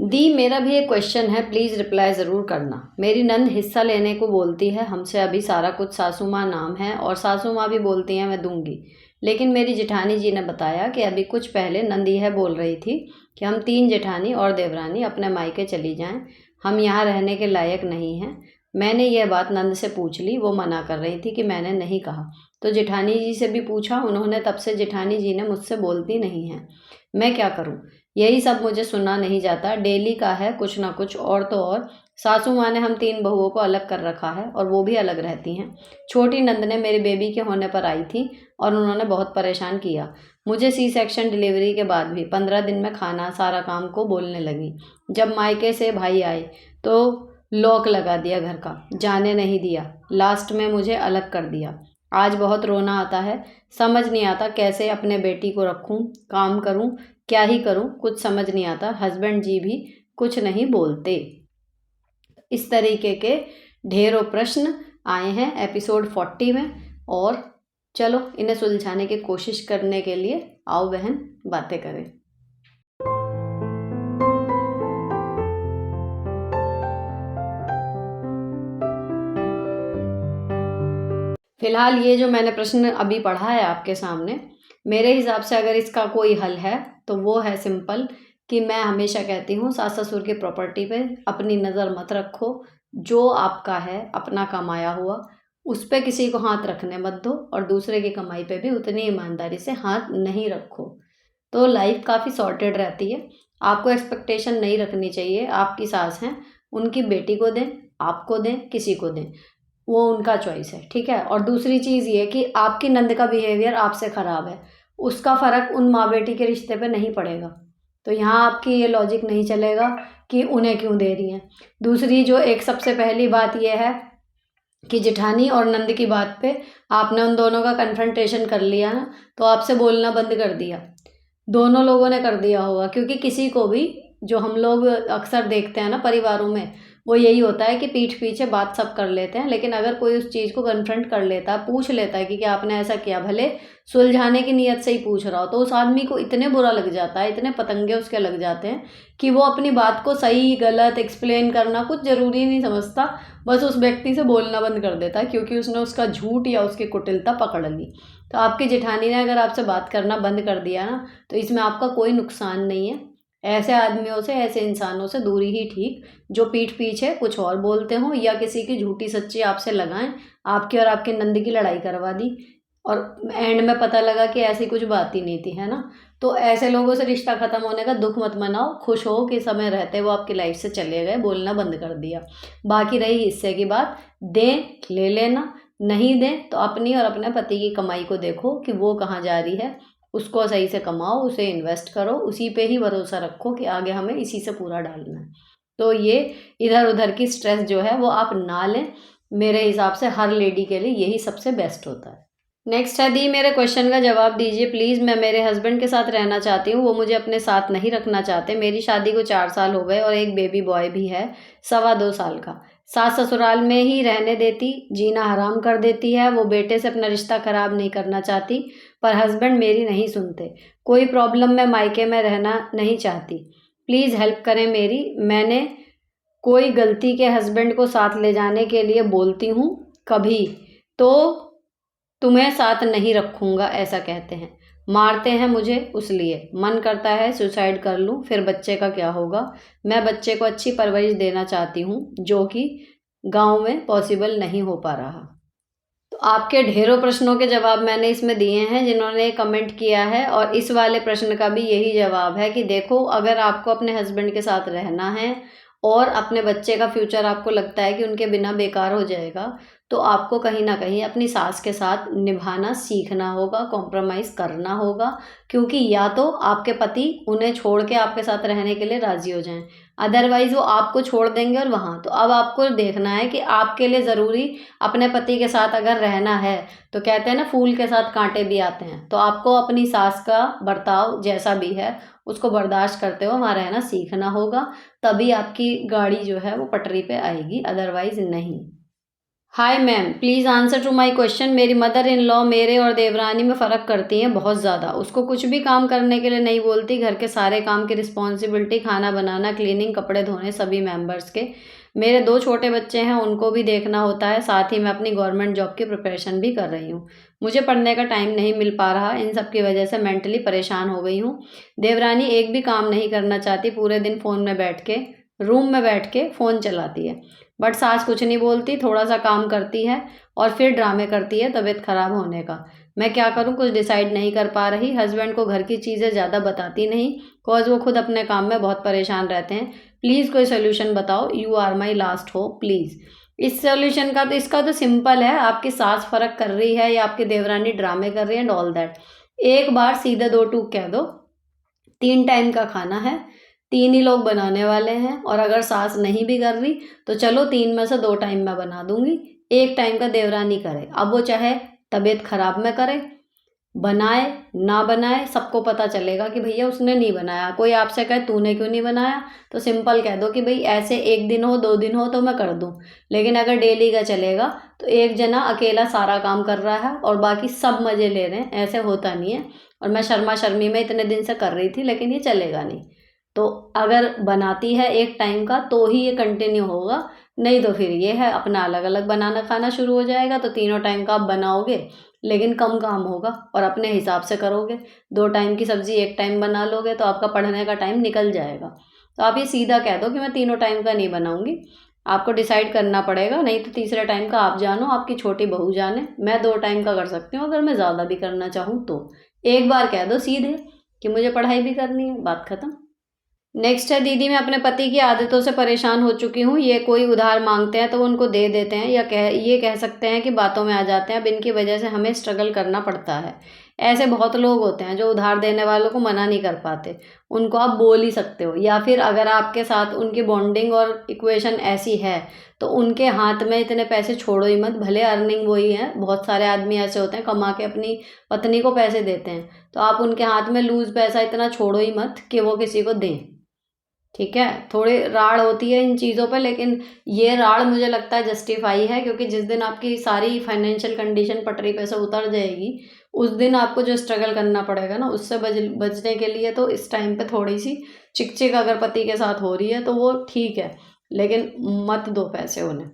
दी, मेरा भी एक क्वेश्चन है, प्लीज़ रिप्लाई ज़रूर करना। मेरी नंद हिस्सा लेने को बोलती है हमसे, अभी सारा कुछ सासू माँ नाम है और सासू माँ भी बोलती हैं मैं दूंगी। लेकिन मेरी जेठानी जी ने बताया कि अभी कुछ पहले नंद यह बोल रही थी कि हम 3 जेठानी और देवरानी अपने मायके चली जाएं, हम यहाँ रहने के लायक नहीं हैं। मैंने यह बात नंद से पूछ ली, वो मना कर रही थी कि मैंने नहीं कहा। तो जेठानी जी से भी पूछा, उन्होंने तब से जेठानी जी ने मुझसे बोलती नहीं हैं। मैं क्या करूं? यही सब मुझे सुना नहीं जाता, डेली का है कुछ ना कुछ। और तो और सासू माँ ने हम 3 बहुओं को अलग कर रखा है और वो भी अलग रहती हैं। छोटी नंद ने मेरी बेबी के होने पर आई थी और उन्होंने बहुत परेशान किया मुझे। सी सेक्शन डिलीवरी के बाद भी 15 दिन में खाना सारा काम को बोलने लगी। जब मायके से भाई आए तो लॉक लगा दिया घर का, जाने नहीं दिया, लास्ट में मुझे अलग कर दिया। आज बहुत रोना आता है, समझ नहीं आता कैसे अपने बेटी को रखूं, काम करूं, क्या ही करूं, कुछ समझ नहीं आता। हस्बैंड जी भी कुछ नहीं बोलते। इस तरीके के ढेरों प्रश्न आए हैं एपिसोड 40 में। और चलो इन्हें सुलझाने की कोशिश करने के लिए आओ बहन बातें करें। फिलहाल ये जो मैंने प्रश्न अभी पढ़ा है आपके सामने, मेरे हिसाब से अगर इसका कोई हल है तो वो है सिंपल, कि मैं हमेशा कहती हूँ सास ससुर की प्रॉपर्टी पे अपनी नज़र मत रखो। जो आपका है अपना कमाया हुआ, उस पे किसी को हाथ रखने मत दो और दूसरे की कमाई पे भी उतनी ईमानदारी से हाथ नहीं रखो। तो लाइफ काफ़ी सॉर्टेड रहती है। आपको एक्सपेक्टेशन नहीं रखनी चाहिए। आपकी सास हैं, उनकी बेटी को दें, आपको दें, किसी को दें, वो उनका चॉइस है, ठीक है। और दूसरी चीज़ ये कि आपकी नंद का बिहेवियर आपसे ख़राब है, उसका फ़र्क उन माँ बेटी के रिश्ते पे नहीं पड़ेगा। तो यहाँ आपकी ये लॉजिक नहीं चलेगा कि उन्हें क्यों दे रही हैं। दूसरी जो एक सबसे पहली बात ये है कि जेठानी और नंद की बात पे आपने उन दोनों का कन्फ्रंटेशन कर लिया ना, तो आपसे बोलना बंद कर दिया। दोनों लोगों ने कर दिया होगा, क्योंकि किसी को भी, जो हम लोग अक्सर देखते हैं ना परिवारों में, वो यही होता है कि पीठ पीछे बात सब कर लेते हैं। लेकिन अगर कोई उस चीज़ को कन्फ्रंट कर लेता है, पूछ लेता है कि क्या आपने ऐसा किया, भले सुलझाने की नीयत से ही पूछ रहा हो, तो उस आदमी को इतने बुरा लग जाता है, इतने पतंगे उसके लग जाते हैं कि वो अपनी बात को सही गलत एक्सप्लेन करना कुछ ज़रूरी नहीं समझता, बस उस व्यक्ति से बोलना बंद कर देता है, क्योंकि उसने उसका झूठ या उसकी कुटिलता पकड़ ली। तो आपकी जेठानी ने अगर आपसे बात करना बंद कर दिया ना, तो इसमें आपका कोई नुकसान नहीं है। ऐसे आदमियों से, ऐसे इंसानों से दूरी ही ठीक, जो पीठ पीछे कुछ और बोलते हों या किसी की झूठी सच्ची आपसे लगाएं, आपकी और आपके नंद की लड़ाई करवा दी और एंड में पता लगा कि ऐसी कुछ बात ही नहीं थी, है ना। तो ऐसे लोगों से रिश्ता ख़त्म होने का दुख मत मनाओ, खुश हो कि समय रहते वो आपकी लाइफ से चले गए, बोलना बंद कर दिया। बाकी रही हिस्से की बात, दें ले लेना, नहीं दें तो अपनी और अपने पति की कमाई को देखो कि वो कहाँ जा रही है, उसको सही से कमाओ, उसे इन्वेस्ट करो, उसी पे ही भरोसा रखो कि आगे हमें इसी से पूरा डालना है। तो ये इधर उधर की स्ट्रेस जो है वो आप ना लें। मेरे हिसाब से हर लेडी के लिए यही सबसे बेस्ट होता है। नेक्स्ट है दी, मेरे क्वेश्चन का जवाब दीजिए प्लीज़। मैं मेरे हस्बैंड के साथ रहना चाहती हूँ, वो मुझे अपने साथ नहीं रखना चाहते। मेरी शादी को 4 साल हो गए और एक बेबी बॉय भी है 2.25 साल का। सास ससुराल में ही रहने देती, जीना हराम कर देती है। वो बेटे से अपना रिश्ता खराब नहीं करना चाहती, पर हस्बैंड मेरी नहीं सुनते। कोई प्रॉब्लम में मायके में रहना नहीं चाहती, प्लीज़ हेल्प करें मेरी। मैंने कोई गलती के हस्बैंड को साथ ले जाने के लिए बोलती हूँ कभी तो तुम्हें साथ नहीं रखूँगा ऐसा कहते हैं, मारते हैं मुझे, उसलिए मन करता है सुसाइड कर लूँ, फिर बच्चे का क्या होगा। मैं बच्चे को अच्छी परवरिश देना चाहती हूँ, जो कि गांव में पॉसिबल नहीं हो पा रहा। तो आपके ढेरों प्रश्नों के जवाब मैंने इसमें दिए हैं जिन्होंने कमेंट किया है, और इस वाले प्रश्न का भी यही जवाब है कि देखो, अगर आपको अपने हस्बैंड के साथ रहना है और अपने बच्चे का फ्यूचर आपको लगता है कि उनके बिना बेकार हो जाएगा, तो आपको कहीं ना कहीं अपनी सास के साथ निभाना सीखना होगा, कॉम्प्रोमाइज़ करना होगा। क्योंकि या तो आपके पति उन्हें छोड़ के आपके साथ रहने के लिए राज़ी हो जाएं, अदरवाइज़ वो आपको छोड़ देंगे। और वहाँ तो अब आपको देखना है कि आपके लिए ज़रूरी अपने पति के साथ अगर रहना है, तो कहते हैं ना फूल के साथ कांटे भी आते हैं, तो आपको अपनी सास का बर्ताव जैसा भी है उसको बर्दाश्त करते हुए वहाँ रहना सीखना होगा। तभी आपकी गाड़ी जो है वो पटरी पे आएगी, अदरवाइज नहीं। Hi ma'am, please answer to my question. मेरी मदर इन लॉ मेरे और देवरानी में फ़र्क करती हैं बहुत ज़्यादा। उसको कुछ भी काम करने के लिए नहीं बोलती। घर के सारे काम की रिस्पॉन्सिबिलिटी, खाना बनाना, क्लीनिंग, कपड़े धोने, सभी मेंबर्स के। मेरे 2 छोटे बच्चे हैं, उनको भी देखना होता है। साथ ही मैं अपनी गवर्नमेंट जॉब की प्रिपरेशन भी कर रही हूँ। मुझे पढ़ने का टाइम नहीं मिल पा रहा। इन सब की वजह से मेंटली परेशान हो गई हूँ। देवरानी एक भी काम नहीं करना चाहती। पूरे दिन रूम में बैठ के फ़ोन चलाती है। बट सास कुछ नहीं बोलती, थोड़ा सा काम करती है और फिर ड्रामे करती है तबीयत खराब होने का। मैं क्या करूं, कुछ डिसाइड नहीं कर पा रही। हस्बैंड को घर की चीज़ें ज़्यादा बताती नहीं, कॉज वो खुद अपने काम में बहुत परेशान रहते हैं। प्लीज़ कोई सोल्यूशन बताओ। You are my last hope please. इस सोल्यूशन का तो इसका तो सिंपल है। आपकी सास फर्क कर रही है या आपकी देवरानी ड्रामे कर रही है एंड ऑल दैट। एक बार सीधे दो टूक कह दो। 3 टाइम का खाना है, 3 ही लोग बनाने वाले हैं और अगर सास नहीं भी कर रही तो चलो 3 में से 2 टाइम मैं बना दूँगी, 1 टाइम का देवरानी करे। अब वो चाहे तबीयत खराब में करे, बनाए, ना बनाए, सबको पता चलेगा कि भैया उसने नहीं बनाया। कोई आपसे कहे तूने क्यों नहीं बनाया, तो सिंपल कह दो कि भई ऐसे 1 दिन हो, 2 दिन हो तो मैं कर दूँ। लेकिन अगर डेली का चलेगा तो एक जना अकेला सारा काम कर रहा है और बाकी सब मज़े ले रहे हैं, ऐसे होता नहीं है। और मैं शर्मा-शर्मी में इतने दिन से कर रही थी लेकिन ये चलेगा नहीं। तो अगर बनाती है 1 टाइम का तो ही ये कंटिन्यू होगा, नहीं तो फिर ये है अपना अलग-अलग बनाना खाना शुरू हो जाएगा। तो तीनों टाइम का आप बनाओगे लेकिन कम काम होगा और अपने हिसाब से करोगे। 2 टाइम की सब्ज़ी 1 टाइम बना लोगे तो आपका पढ़ने का टाइम निकल जाएगा। तो आप ये सीधा कह दो कि मैं तीनों टाइम का नहीं बनाऊँगी। आपको डिसाइड करना पड़ेगा, नहीं तो तीसरे टाइम का आप जानो, आपकी छोटी बहू जाने। मैं 2 टाइम का कर सकती हूँ अगर मैं ज़्यादा भी करना चाहूँ तो। एक बार कह दो सीधे कि मुझे पढ़ाई भी करनी है, बात खत्म। नेक्स्ट है, दीदी मैं अपने पति की आदतों से परेशान हो चुकी हूँ। ये कोई उधार मांगते हैं तो वो उनको दे देते हैं या ये कह सकते हैं कि बातों में आ जाते हैं। अब इनकी वजह से हमें स्ट्रगल करना पड़ता है। ऐसे बहुत लोग होते हैं जो उधार देने वालों को मना नहीं कर पाते। उनको आप बोल ही सकते हो, या फिर अगर आपके साथ उनकी बॉन्डिंग और इक्वेशन ऐसी है तो उनके हाथ में इतने पैसे छोड़ो ही मत। भले अर्निंग वही है, बहुत सारे आदमी ऐसे होते हैं कमा के अपनी पत्नी को पैसे देते हैं, तो आप उनके हाथ में लूज़ पैसा इतना छोड़ो ही मत कि वो किसी को दें। ठीक है, थोड़ी राड़ होती है इन चीज़ों पे, लेकिन ये राड़ मुझे लगता है जस्टिफाई है, क्योंकि जिस दिन आपकी सारी फाइनेंशियल कंडीशन पटरी पे से उतर जाएगी, उस दिन आपको जो स्ट्रगल करना पड़ेगा ना, उससे बचने के लिए तो इस टाइम पे थोड़ी सी चिक चिक अगर पति के साथ हो रही है तो वो ठीक है, लेकिन मत दो पैसे उन्हें।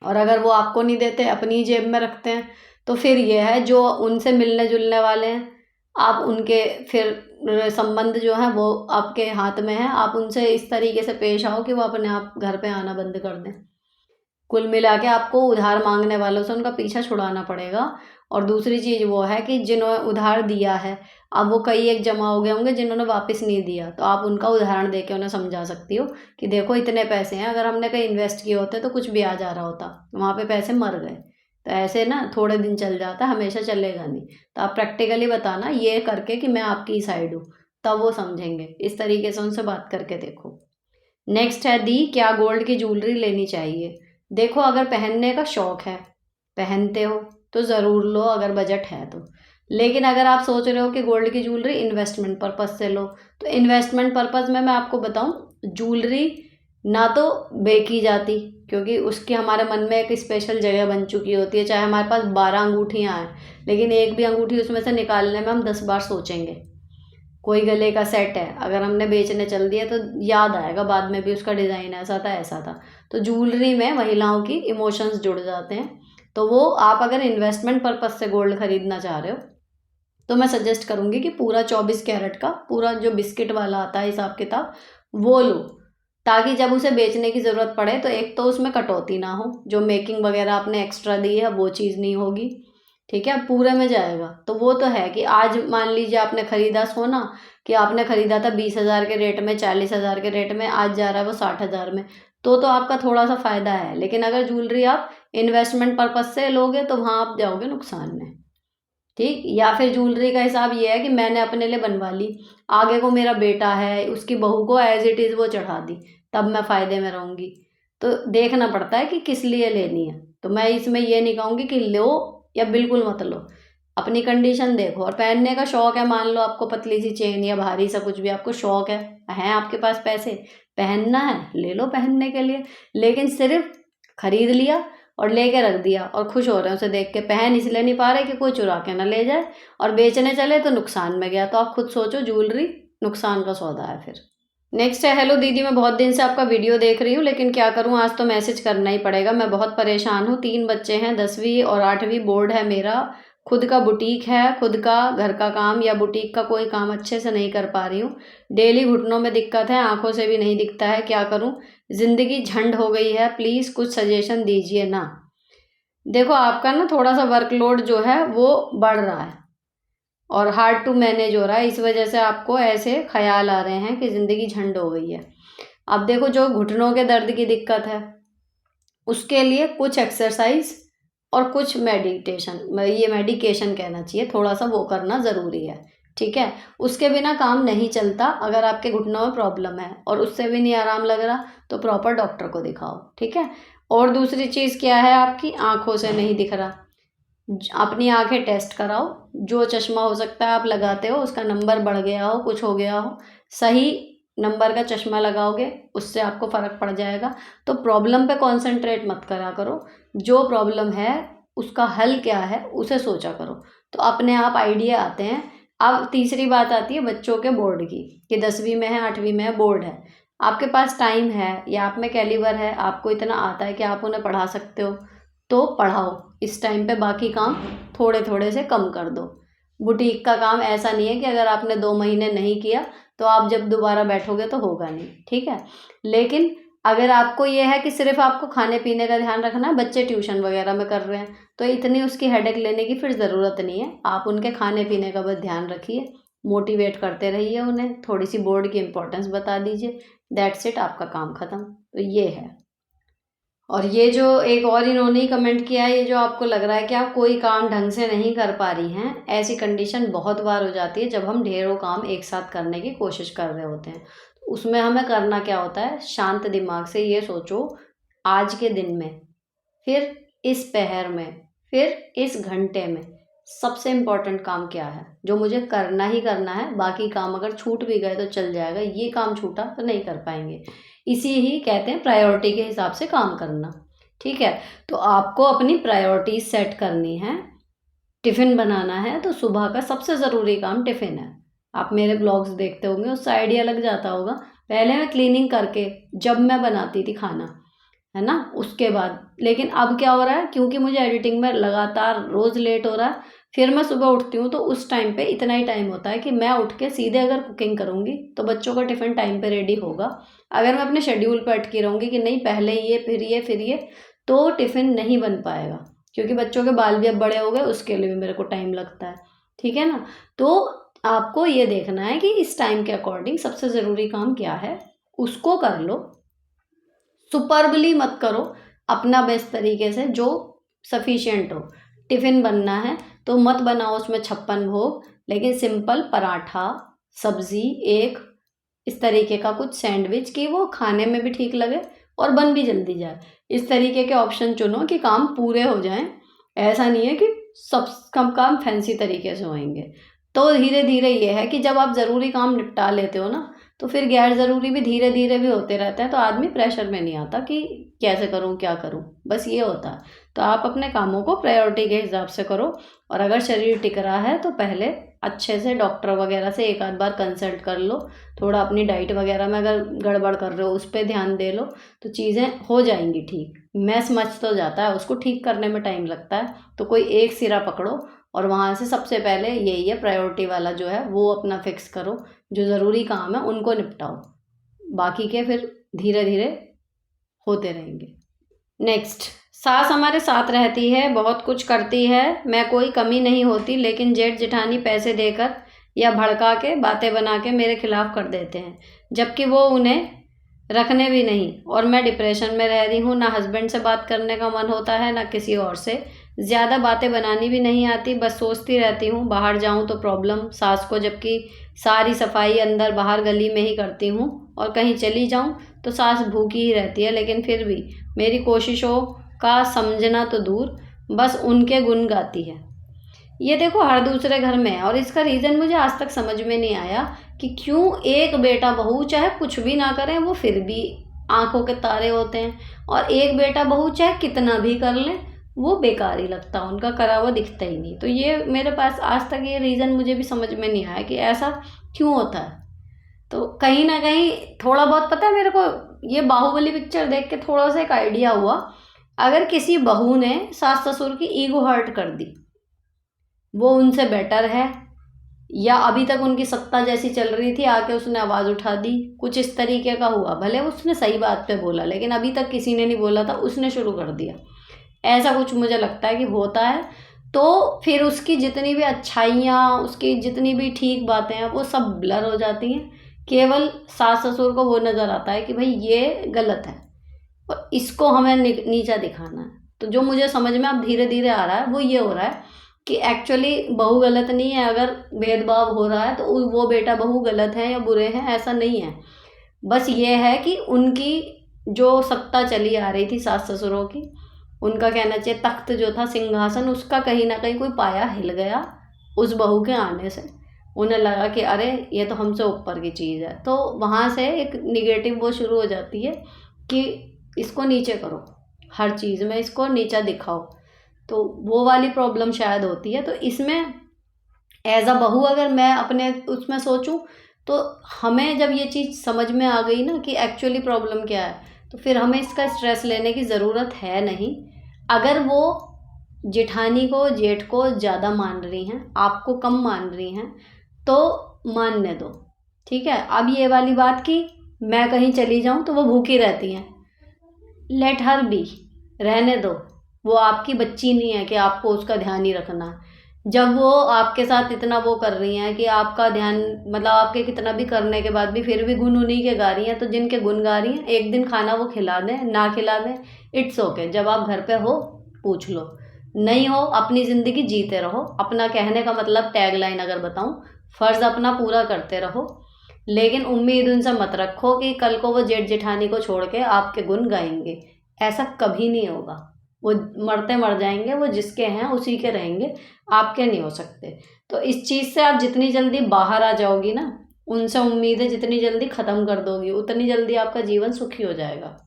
और अगर वो आपको नहीं देते, अपनी जेब में रखते हैं, तो फिर ये है जो उनसे मिलने जुलने वाले हैं, आप उनके फिर संबंध जो है वो आपके हाथ में है। आप उनसे इस तरीके से पेश आओ कि वो अपने आप घर पे आना बंद कर दें। कुल मिला के आपको उधार मांगने वालों से उनका पीछा छुड़ाना पड़ेगा। और दूसरी चीज़ वो है कि जिन्होंने उधार दिया है, अब वो कई एक जमा हो गए होंगे जिन्होंने वापस नहीं दिया, तो आप उनका उदाहरण दे के उन्हें समझा सकती हो कि देखो इतने पैसे हैं, अगर हमने कहीं इन्वेस्ट किए होते तो कुछ भी आ जा रहा होता, वहाँ पे पैसे मर गए। तो ऐसे ना थोड़े दिन चल जाता है, हमेशा चलेगा नहीं। तो आप प्रैक्टिकली बताना ये करके कि मैं आपकी ही साइड हूँ, तब वो समझेंगे। इस तरीके से उनसे बात करके देखो। नेक्स्ट है, दी क्या गोल्ड की ज्वेलरी लेनी चाहिए? देखो, अगर पहनने का शौक है, पहनते हो तो ज़रूर लो अगर बजट है तो। लेकिन अगर आप सोच रहे हो कि गोल्ड की ज्वेलरी इन्वेस्टमेंट पर्पज़ से लो, तो इन्वेस्टमेंट पर्पज़ में मैं आपको बताऊं, ज्वेलरी ना तो बेची जाती, क्योंकि उसकी हमारे मन में एक स्पेशल जगह बन चुकी होती है। चाहे हमारे पास 12 अंगूठियाँ हैं, लेकिन एक भी अंगूठी उसमें से निकालने में हम 10 बार सोचेंगे। कोई गले का सेट है, अगर हमने बेचने चल दिया तो याद आएगा बाद में भी उसका डिज़ाइन ऐसा था ऐसा था। तो ज्वेलरी में महिलाओं की इमोशंस जुड़ जाते हैं। तो वो आप अगर इन्वेस्टमेंट पर्पज़ से गोल्ड खरीदना चाह रहे हो तो मैं सजेस्ट करूँगी कि पूरा 24 कैरेट का, पूरा जो बिस्किट वाला आता है हिसाब किताब, वो लो। ताकि जब उसे बेचने की ज़रूरत पड़े तो एक तो उसमें कटौती ना हो, जो मेकिंग वगैरह आपने एक्स्ट्रा दी है वो चीज़ नहीं होगी। ठीक है, पूरे में जाएगा। तो वो तो है कि आज मान लीजिए आपने खरीदा सोना, कि आपने खरीदा था 20,000 के रेट में, 40,000 के रेट में, आज जा रहा है वो 60,000 में, तो आपका थोड़ा सा फ़ायदा है। लेकिन अगर ज्वेलरी आप इन्वेस्टमेंट पर्पज़ से लोगे तो वहाँ आप जाओगे नुकसान में। ठीक, या फिर ज्वेलरी का हिसाब ये है कि मैंने अपने लिए बनवा ली, आगे को मेरा बेटा है, उसकी बहू को एज इट इज़ वो चढ़ा दी, तब मैं फ़ायदे में रहूँगी। तो देखना पड़ता है कि किस लिए लेनी है। तो मैं इसमें ये नहीं कहूँगी कि लो या बिल्कुल मत लो, अपनी कंडीशन देखो। और पहनने का शौक है, मान लो आपको पतली सी चेन या भारी सा कुछ भी आपको शौक है आपके पास पैसे, पहनना है ले लो पहनने के लिए। लेकिन सिर्फ खरीद लिया और लेके रख दिया और खुश हो रहे हैं उसे देख के। पहन इसलिए नहीं पा रहे कि कोई चुरा के ना ले जाए, और बेचने चले तो नुकसान में गया। तो आप खुद सोचो, ज्वेलरी नुकसान का सौदा है फिर। नेक्स्ट है, हेलो दीदी, मैं बहुत दिन से आपका वीडियो देख रही हूँ, लेकिन क्या करूँ, आज तो मैसेज करना ही पड़ेगा। मैं बहुत परेशान हूँ। 3 बच्चे हैं, 10वीं और 8वीं बोर्ड है मेरा। खुद का बुटीक है, खुद का घर का काम या बुटीक का कोई काम अच्छे से नहीं कर पा रही हूँ। डेली घुटनों में दिक्कत है, आंखों से भी नहीं दिखता है, क्या करूँ? ज़िंदगी झंड हो गई है, प्लीज़ कुछ सजेशन दीजिए ना। देखो, आपका ना थोड़ा सा वर्कलोड जो है वो बढ़ रहा है और हार्ड टू मैनेज हो रहा है, इस वजह से आपको ऐसे ख्याल आ रहे हैं कि ज़िंदगी झंड हो गई है। अब देखो, जो घुटनों के दर्द की दिक्कत है उसके लिए कुछ एक्सरसाइज और कुछ मेडिटेशन, ये मेडिकेशन कहना चाहिए, थोड़ा सा वो करना ज़रूरी है, ठीक है? उसके बिना काम नहीं चलता। अगर आपके घुटनों में प्रॉब्लम है और उससे भी नहीं आराम लग रहा तो प्रॉपर डॉक्टर को दिखाओ, ठीक है? और दूसरी चीज़ क्या है, आपकी आँखों से नहीं दिख रहा, अपनी आंखें टेस्ट कराओ। जो चश्मा हो सकता है आप लगाते हो, उसका नंबर बढ़ गया हो, कुछ हो गया हो, सही नंबर का चश्मा लगाओगे, उससे आपको फ़र्क पड़ जाएगा। तो प्रॉब्लम पे कंसंट्रेट मत करा करो, जो प्रॉब्लम है उसका हल क्या है उसे सोचा करो, तो अपने आप आइडिया आते हैं। अब तीसरी बात आती है बच्चों के बोर्ड की, कि 10वीं में है, 8वीं में है, बोर्ड है। आपके पास टाइम है या आप में कैलिबर है, आपको इतना आता है कि आप उन्हें पढ़ा सकते हो, तो पढ़ाओ। इस टाइम पे बाकी काम थोड़े थोड़े से कम कर दो। बुटीक का काम ऐसा नहीं है कि अगर आपने 2 महीने नहीं किया तो आप जब दोबारा बैठोगे तो होगा नहीं, ठीक है? लेकिन अगर आपको ये है कि सिर्फ आपको खाने पीने का ध्यान रखना है, बच्चे ट्यूशन वगैरह में कर रहे हैं, तो इतनी उसकी हेडेक लेने की फिर ज़रूरत नहीं है। आप उनके खाने पीने का बस ध्यान रखिए, मोटिवेट करते रहिए उन्हें, थोड़ी सी बोर्ड की इम्पोर्टेंस बता दीजिए, दैट्स इट, आपका काम ख़त्म। तो ये है। और ये जो एक और इन्होंने ही कमेंट किया है, ये जो आपको लग रहा है कि आप कोई काम ढंग से नहीं कर पा रही हैं, ऐसी कंडीशन बहुत बार हो जाती है जब हम ढेरों काम एक साथ करने की कोशिश कर रहे होते हैं। उसमें हमें करना क्या होता है, शांत दिमाग से ये सोचो, आज के दिन में, फिर इस पहर में, फिर इस घंटे में सबसे इम्पोर्टेंट काम क्या है जो मुझे करना ही करना है। बाकी काम अगर छूट भी गए तो चल जाएगा, ये काम छूटा तो नहीं कर पाएंगे। इसी ही कहते हैं प्रायोरिटी के हिसाब से काम करना, ठीक है? तो आपको अपनी प्रायोरिटी सेट करनी है। टिफ़िन बनाना है तो सुबह का सबसे ज़रूरी काम टिफ़िन है। आप मेरे ब्लॉग्स देखते होंगे, उससे आइडिया लग जाता होगा। पहले मैं क्लीनिंग करके जब मैं बनाती थी खाना, है ना, उसके बाद। लेकिन अब क्या हो रहा है, क्योंकि मुझे एडिटिंग में लगातार रोज़ लेट हो रहा है, फिर मैं सुबह उठती हूँ तो उस टाइम पे इतना ही टाइम होता है कि मैं उठ के सीधे अगर कुकिंग करूँगी तो बच्चों का टिफ़िन टाइम पे रेडी होगा। अगर मैं अपने शेड्यूल पे अटकी रहूँगी कि नहीं पहले ये फिर ये फिर ये, तो टिफ़िन नहीं बन पाएगा, क्योंकि बच्चों के बाल भी अब बड़े हो गए, उसके लिए भी मेरे को टाइम लगता है, ठीक है ना? तो आपको ये देखना है कि इस टाइम के अकॉर्डिंग सबसे ज़रूरी काम क्या है, उसको कर लो। सुपरबली मत करो, अपना बेस्ट तरीके से जो सफिशिएंट हो। टिफ़िन बनना है तो मत बनाओ उसमें 56 भोग, लेकिन सिंपल पराठा, सब्ज़ी एक, इस तरीके का कुछ सैंडविच, कि वो खाने में भी ठीक लगे और बन भी जल्दी जाए। इस तरीके के ऑप्शन चुनो कि काम पूरे हो जाएं। ऐसा नहीं है कि सब कम काम फैंसी तरीके से होंगे। तो धीरे धीरे ये है कि जब आप ज़रूरी काम निपटा लेते हो ना, तो फिर गैर ज़रूरी भी धीरे धीरे भी होते रहते हैं, तो आदमी प्रेशर में नहीं आता कि कैसे करूं क्या करूं, बस ये होता है। तो आप अपने कामों को प्रायोरिटी के हिसाब से करो, और अगर शरीर टिक रहा है तो पहले अच्छे से डॉक्टर वगैरह से एक आध बार कंसल्ट कर लो। थोड़ा अपनी डाइट वगैरह में अगर गड़बड़ कर रहे हो उस पर ध्यान दे लो, तो चीज़ें हो जाएंगी ठीक। मैस मच तो जाता है, उसको ठीक करने में टाइम लगता है, तो कोई एक सिरा पकड़ो और वहाँ से सबसे पहले यही है, प्रायोरिटी वाला जो है वो अपना फिक्स करो। जो ज़रूरी काम है उनको निपटाओ, बाकी के फिर धीरे धीरे होते रहेंगे। नेक्स्ट, सास हमारे साथ रहती है, बहुत कुछ करती है, मैं कोई कमी नहीं होती, लेकिन जेठ जेठानी पैसे देकर या भड़का के बातें बना के मेरे खिलाफ कर देते हैं, जबकि वो उन्हें रखने भी नहीं। और मैं डिप्रेशन में रह रही हूँ, ना हस्बैंड से बात करने का मन होता है ना किसी और से। ज़्यादा बातें बनानी भी नहीं आती, बस सोचती रहती हूँ बाहर जाऊँ तो प्रॉब्लम सास को, जबकि सारी सफाई अंदर बाहर गली में ही करती हूँ। और कहीं चली जाऊँ तो सास भूखी ही रहती है, लेकिन फिर भी मेरी कोशिशों का समझना तो दूर, बस उनके गुण गाती है। ये देखो हर दूसरे घर में है, और इसका रीज़न मुझे आज तक समझ में नहीं आया कि क्यों एक बेटा बहू चाहे कुछ भी ना करें वो फिर भी आंखों के तारे होते हैं। और एक बेटा बहू चाहे कितना भी कर ले, वो बेकार ही लगता, उनका करा हुआ दिखता ही नहीं। तो ये मेरे पास आज तक ये रीज़न मुझे भी समझ में नहीं आया कि ऐसा क्यों होता है। तो कहीं ना कहीं थोड़ा बहुत पता है मेरे को, ये बाहुबली पिक्चर देख के थोड़ा सा एक आइडिया हुआ। अगर किसी बहू ने सास ससुर की ईगो हर्ट कर दी, वो उनसे बेटर है, या अभी तक उनकी सत्ता जैसी चल रही थी, आके उसने आवाज़ उठा दी, कुछ इस तरीके का हुआ, भले उसने सही बात पे बोला लेकिन अभी तक किसी ने नहीं बोला था, उसने शुरू कर दिया, ऐसा कुछ मुझे लगता है कि होता है। तो फिर उसकी जितनी भी अच्छाइयाँ, उसकी जितनी भी ठीक बातें हैं, वो सब ब्लर हो जाती हैं। केवल सास ससुर को वो नज़र आता है कि भाई ये गलत है और इसको हमें नीचा दिखाना है। तो जो मुझे समझ में अब धीरे धीरे आ रहा है वो ये हो रहा है कि एक्चुअली बहू गलत नहीं है। अगर भेदभाव हो रहा है तो वो बेटा बहू गलत है या बुरे हैं, ऐसा नहीं है। बस ये है कि उनकी जो सत्ता चली आ रही थी सास ससुरों की, उनका कहना चाहिए तख्त जो था, सिंहासन, उसका कहीं ना कहीं कोई पाया हिल गया उस बहू के आने से। उन्हें लगा कि अरे ये तो हमसे ऊपर की चीज़ है, तो वहाँ से एक निगेटिव वो शुरू हो जाती है कि इसको नीचे करो, हर चीज़ में इसको नीचा दिखाओ। तो वो वाली प्रॉब्लम शायद होती है। तो इसमें एज अ बहू अगर मैं अपने उसमें सोचूं, तो हमें जब ये चीज़ समझ में आ गई ना कि एक्चुअली प्रॉब्लम क्या है, तो फिर हमें इसका स्ट्रेस लेने की ज़रूरत है नहीं। अगर वो जेठानी को, जेठ को ज़्यादा मान रही हैं, आपको कम मान रही हैं, तो मानने दो, ठीक है। अब ये वाली बात कि मैं कहीं चली जाऊं तो वो भूखी रहती हैं, लेट हर बी, रहने दो। वो आपकी बच्ची नहीं है कि आपको उसका ध्यान ही रखना है। जब वो आपके साथ इतना वो कर रही हैं कि आपका ध्यान, मतलब आपके कितना भी करने के बाद भी फिर भी गुण उन्हीं के गा रही हैं, तो जिनके गुण गा रही हैं, एक दिन खाना वो खिला दें ना खिला दें, इट्स ओके। जब आप घर पे हो पूछ लो, नहीं हो अपनी ज़िंदगी जीते रहो। अपना कहने का मतलब टैगलाइन अगर बताऊं, फ़र्ज़ अपना पूरा करते रहो, लेकिन उम्मीद उनसे मत रखो कि कल को वो जेठ जेठानी को छोड़ के आपके गुण गाएंगे। ऐसा कभी नहीं होगा। वो मरते मर जाएंगे, वो जिसके हैं उसी के रहेंगे, आपके नहीं हो सकते। तो इस चीज़ से आप जितनी जल्दी बाहर आ जाओगी ना, उनसे उम्मीदें जितनी जल्दी ख़त्म कर दोगी, उतनी जल्दी आपका जीवन सुखी हो जाएगा।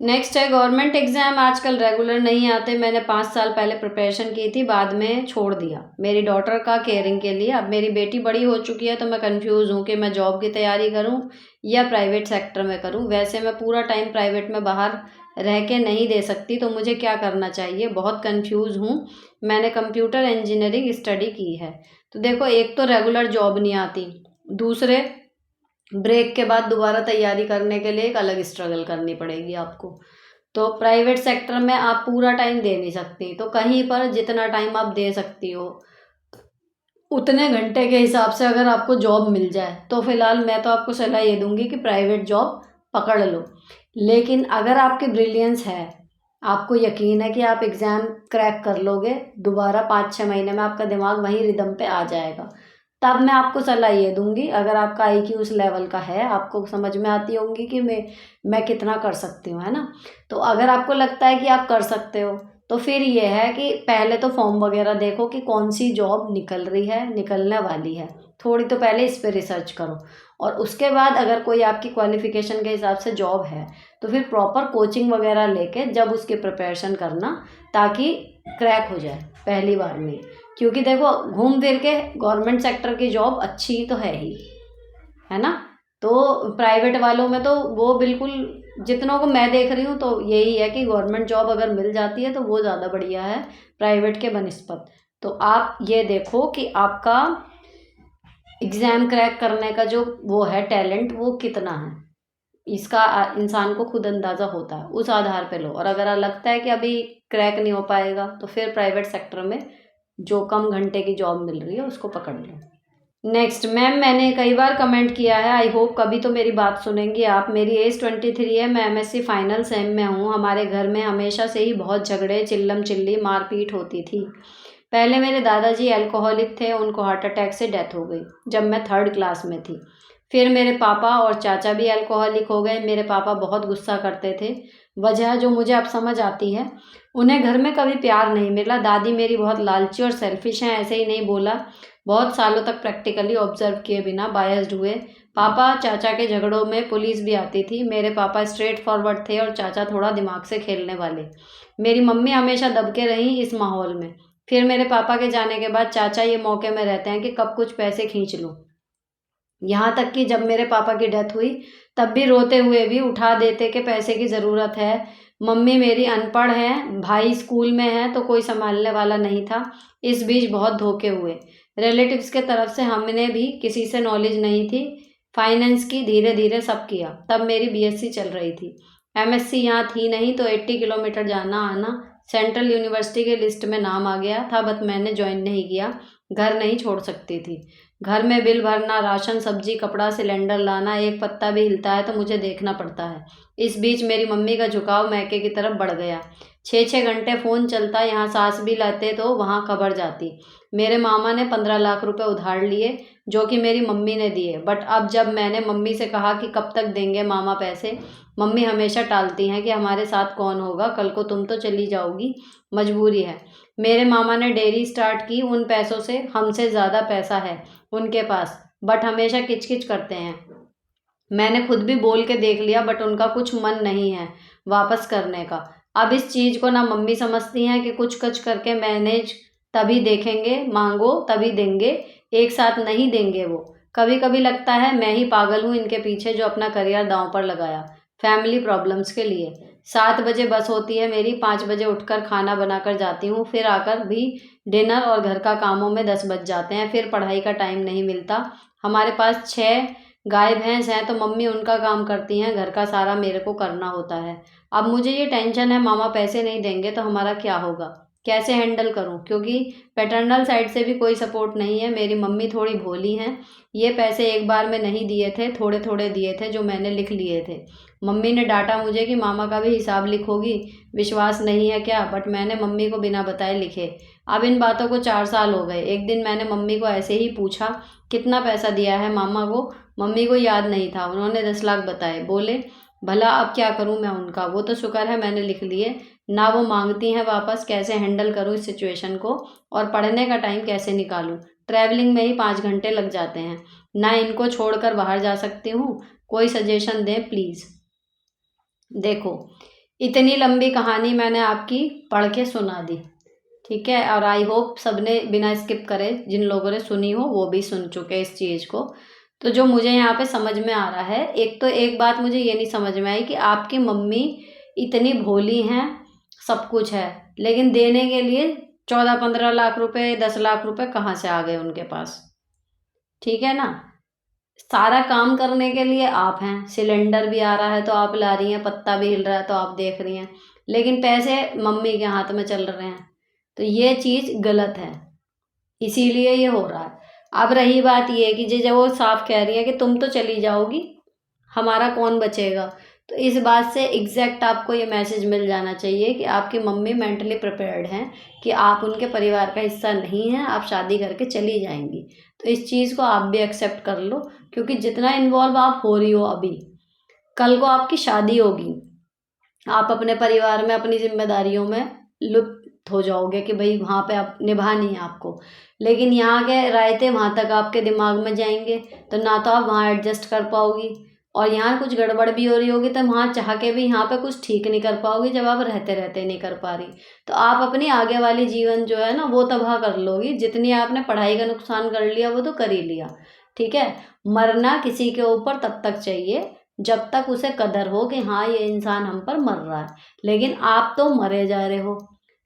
नेक्स्ट है गवर्नमेंट एग्ज़ाम आजकल रेगुलर नहीं आते। मैंने 5 साल पहले प्रिपरेशन की थी, बाद में छोड़ दिया मेरी डॉटर का केयरिंग के लिए। अब मेरी बेटी बड़ी हो चुकी है तो मैं कंफ्यूज हूँ कि मैं जॉब की तैयारी करूँ या प्राइवेट सेक्टर में करूँ। वैसे मैं पूरा टाइम प्राइवेट में बाहर रह के नहीं दे सकती, तो मुझे क्या करना चाहिए, बहुत कंफ्यूज हूँ। मैंने कंप्यूटर इंजीनियरिंग स्टडी की है। तो देखो, एक तो रेगुलर जॉब नहीं आती, दूसरे ब्रेक के बाद दोबारा तैयारी करने के लिए एक अलग स्ट्रगल करनी पड़ेगी आपको। तो प्राइवेट सेक्टर में आप पूरा टाइम दे नहीं सकती, तो कहीं पर जितना टाइम आप दे सकती हो उतने घंटे के हिसाब से अगर आपको जॉब मिल जाए, तो फिलहाल मैं तो आपको सलाह ये दूंगी कि प्राइवेट जॉब पकड़ लो। लेकिन अगर आपकी ब्रिलियंस है, आपको यकीन है कि आप एग्ज़ाम क्रैक कर लोगे, दोबारा 5-6 महीने में आपका दिमाग वहीं रिदम पे आ जाएगा, तब मैं आपको सलाह ये दूंगी। अगर आपका IQ उस लेवल का है, आपको समझ में आती होंगी कि मैं कितना कर सकती हूँ, है ना। तो अगर आपको लगता है कि आप कर सकते हो, तो फिर ये है कि पहले तो फॉर्म वगैरह देखो कि कौन सी जॉब निकल रही है, निकलने वाली है। थोड़ी तो पहले इस पे रिसर्च करो, और उसके बाद अगर कोई आपकी क्वालिफ़िकेशन के हिसाब से जॉब है, तो फिर प्रॉपर कोचिंग वगैरह लेके जब उसकी प्रिपरेशन करना, ताकि क्रैक हो जाए पहली बार में। क्योंकि देखो, घूम फिर के गवर्नमेंट सेक्टर की जॉब अच्छी तो है ही, है ना। तो प्राइवेट वालों में तो वो बिल्कुल, जितनों को मैं देख रही हूँ तो यही है कि गवर्नमेंट जॉब अगर मिल जाती है तो वो ज़्यादा बढ़िया है प्राइवेट के बनिस्पत। तो आप ये देखो कि आपका एग्ज़ाम क्रैक करने का जो वो है टैलेंट, वो कितना है, इसका इंसान को खुद अंदाज़ा होता है, उस आधार पे लो। और अगर लगता है कि अभी क्रैक नहीं हो पाएगा, तो फिर प्राइवेट सेक्टर में जो कम घंटे की जॉब मिल रही है उसको पकड़ लो। नेक्स्ट, मैम मैंने कई बार कमेंट किया है, आई होप कभी तो मेरी बात सुनेंगी आप। मेरी एज 23 है, मैं MSc फाइनल सेम में हूँ। हमारे घर में हमेशा से ही बहुत झगड़े, चिल्लम चिल्ली, मारपीट होती थी। पहले मेरे दादाजी अल्कोहलिक थे, उनको हार्ट अटैक से डेथ हो गई जब मैं 3rd क्लास में थी। फिर मेरे पापा और चाचा भी अल्कोहलिक हो गए। मेरे पापा बहुत गुस्सा करते थे, वजह जो मुझे अब समझ आती है, उन्हें घर में कभी प्यार नहीं मिला। दादी मेरी बहुत लालची और सेल्फिश हैं, ऐसे ही नहीं बोला। बहुत सालों तक प्रैक्टिकली ऑब्जर्व किए बिना बायस्ड हुए। पापा चाचा के झगड़ों में पुलिस भी आती थी। मेरे पापा स्ट्रेट फॉरवर्ड थे और चाचा थोड़ा दिमाग से खेलने वाले। मेरी मम्मी हमेशा दबके रही इस माहौल में। फिर मेरे पापा के जाने के बाद चाचा ये मौके में रहते हैं कि कब कुछ पैसे खींच लूँ। यहाँ तक कि जब मेरे पापा की डेथ हुई तब भी रोते हुए भी उठा देते कि पैसे की ज़रूरत है। मम्मी मेरी अनपढ़ है, भाई स्कूल में है, तो कोई संभालने वाला नहीं था। इस बीच बहुत धोखे हुए। रिलेटिव्स के तरफ से हमने भी किसी से नॉलेज नहीं थी फाइनेंस की। धीरे धीरे सब किया। तब मेरी बीएससी चल रही थी। एमएससी यहाँ थी नहीं, तो 80 किलोमीटर जाना आना। सेंट्रल यूनिवर्सिटी के लिस्ट में नाम आ गया था, बट मैंने ज्वाइन नहीं किया। घर नहीं छोड़ सकती थी। घर में बिल भरना, राशन, सब्जी, कपड़ा, सिलेंडर लाना, एक पत्ता भी हिलता है तो मुझे देखना पड़ता है। इस बीच मेरी मम्मी का झुकाव मैके की तरफ बढ़ गया। 6-6 घंटे फ़ोन चलता, यहाँ सास भी लाते तो वहाँ खबर जाती। मेरे मामा ने 15 लाख रुपए उधार लिए, जो कि मेरी मम्मी ने दिए। बट अब जब मैंने मम्मी से कहा कि कब तक देंगे मामा पैसे, मम्मी हमेशा टालती हैं कि हमारे साथ कौन होगा, कल को तुम तो चली जाओगी, मजबूरी है। मेरे मामा ने डेयरी स्टार्ट की। उन पैसों से हमसे ज़्यादा पैसा है उनके पास, बट हमेशा किचकिच करते हैं। मैंने खुद भी बोल के देख लिया, बट उनका कुछ मन नहीं है वापस करने का। अब इस चीज़ को ना मम्मी समझती हैं कि कुछ कुछ करके मैनेज, तभी देखेंगे, मांगो तभी देंगे, एक साथ नहीं देंगे वो। कभी कभी लगता है मैं ही पागल हूँ इनके पीछे, जो अपना करियर दांव पर लगाया फैमिली प्रॉब्लम्स के लिए। 7 बजे बस होती है मेरी, 5 बजे उठकर खाना बनाकर जाती हूँ, फिर आकर भी डिनर और घर का कामों में 10 बज जाते हैं। फिर पढ़ाई का टाइम नहीं मिलता। हमारे पास 6 गाय भैंस हैं, तो मम्मी उनका काम करती हैं, घर का सारा मेरे को करना होता है। अब मुझे ये टेंशन है, मामा पैसे नहीं देंगे तो हमारा क्या होगा, कैसे हैंडल करूं, क्योंकि पैटर्नल साइड से भी कोई सपोर्ट नहीं है। मेरी मम्मी थोड़ी भोली हैं। ये पैसे एक बार में नहीं दिए थे, थोड़े थोड़े दिए थे जो मैंने लिख लिए थे। मम्मी ने डांटा मुझे कि मामा का भी हिसाब लिखोगी, विश्वास नहीं है क्या, बट मैंने मम्मी को बिना बताए लिखे। अब इन बातों को 4 साल हो गए। एक दिन मैंने मम्मी को ऐसे ही पूछा, कितना पैसा दिया है मामा को। मम्मी को याद नहीं था। उन्होंने 10 लाख बताए। बोले भला अब क्या करूं मैं उनका, वो तो शुक्र है मैंने लिख लिए ना। वो मांगती हैं वापस, कैसे हैंडल करूं इस सिचुएशन को, और पढ़ने का टाइम कैसे निकालूं। ट्रैवलिंग में ही 5 घंटे लग जाते हैं, ना इनको छोड़कर बाहर जा सकती हूँ। कोई सजेशन दें प्लीज़। देखो, इतनी लंबी कहानी मैंने आपकी पढ़ के सुना दी, ठीक है, और आई होप सबने बिना स्किप करे, जिन लोगों ने सुनी हो वो भी सुन चुके इस चीज़ को। तो जो मुझे यहाँ पे समझ में आ रहा है, एक तो एक बात मुझे ये नहीं समझ में आई कि आपकी मम्मी इतनी भोली हैं, सब कुछ है, लेकिन देने के लिए 14-15 लाख रुपए, 10 लाख रुपए कहाँ से आ गए उनके पास, ठीक है ना। सारा काम करने के लिए आप हैं, सिलेंडर भी आ रहा है तो आप ला रही हैं, पत्ता भी हिल रहा है तो आप देख रही हैं, लेकिन पैसे मम्मी के हाथ में चल रहे हैं। तो ये चीज़ गलत है, इसीलिए ये हो रहा है। अब रही बात ये कि जब वो साफ कह रही है कि तुम तो चली जाओगी, हमारा कौन बचेगा, तो इस बात से एग्जैक्ट आपको ये मैसेज मिल जाना चाहिए कि आपकी मम्मी मेंटली प्रिपेयर्ड हैं कि आप उनके परिवार का हिस्सा नहीं हैं, आप शादी करके चली जाएंगी। तो इस चीज़ को आप भी एक्सेप्ट कर लो, क्योंकि जितना इन्वॉल्व आप हो रही हो अभी, कल को आपकी शादी होगी, आप अपने परिवार में अपनी जिम्मेदारियों में लुप्त हो जाओगे कि भाई वहाँ पे आप निभानी है आपको। लेकिन यहाँ के रायते वहाँ तक आपके दिमाग में जाएंगे, तो ना तो आप वहाँ एडजस्ट कर पाओगी, और यहाँ कुछ गड़बड़ भी हो रही होगी तो वहाँ चाह के भी यहाँ पे कुछ ठीक नहीं कर पाओगी, जब आप रहते रहते नहीं कर पा रही। तो आप अपनी आगे वाली जीवन जो है ना वो तबाह कर लोगी। जितनी आपने पढ़ाई का नुकसान कर लिया वो तो कर ही लिया, ठीक है। मरना किसी के ऊपर तब तक चाहिए जब तक उसे कदर हो कि हाँ ये इंसान हम पर मर रहा है, लेकिन आप तो मरे जा रहे हो।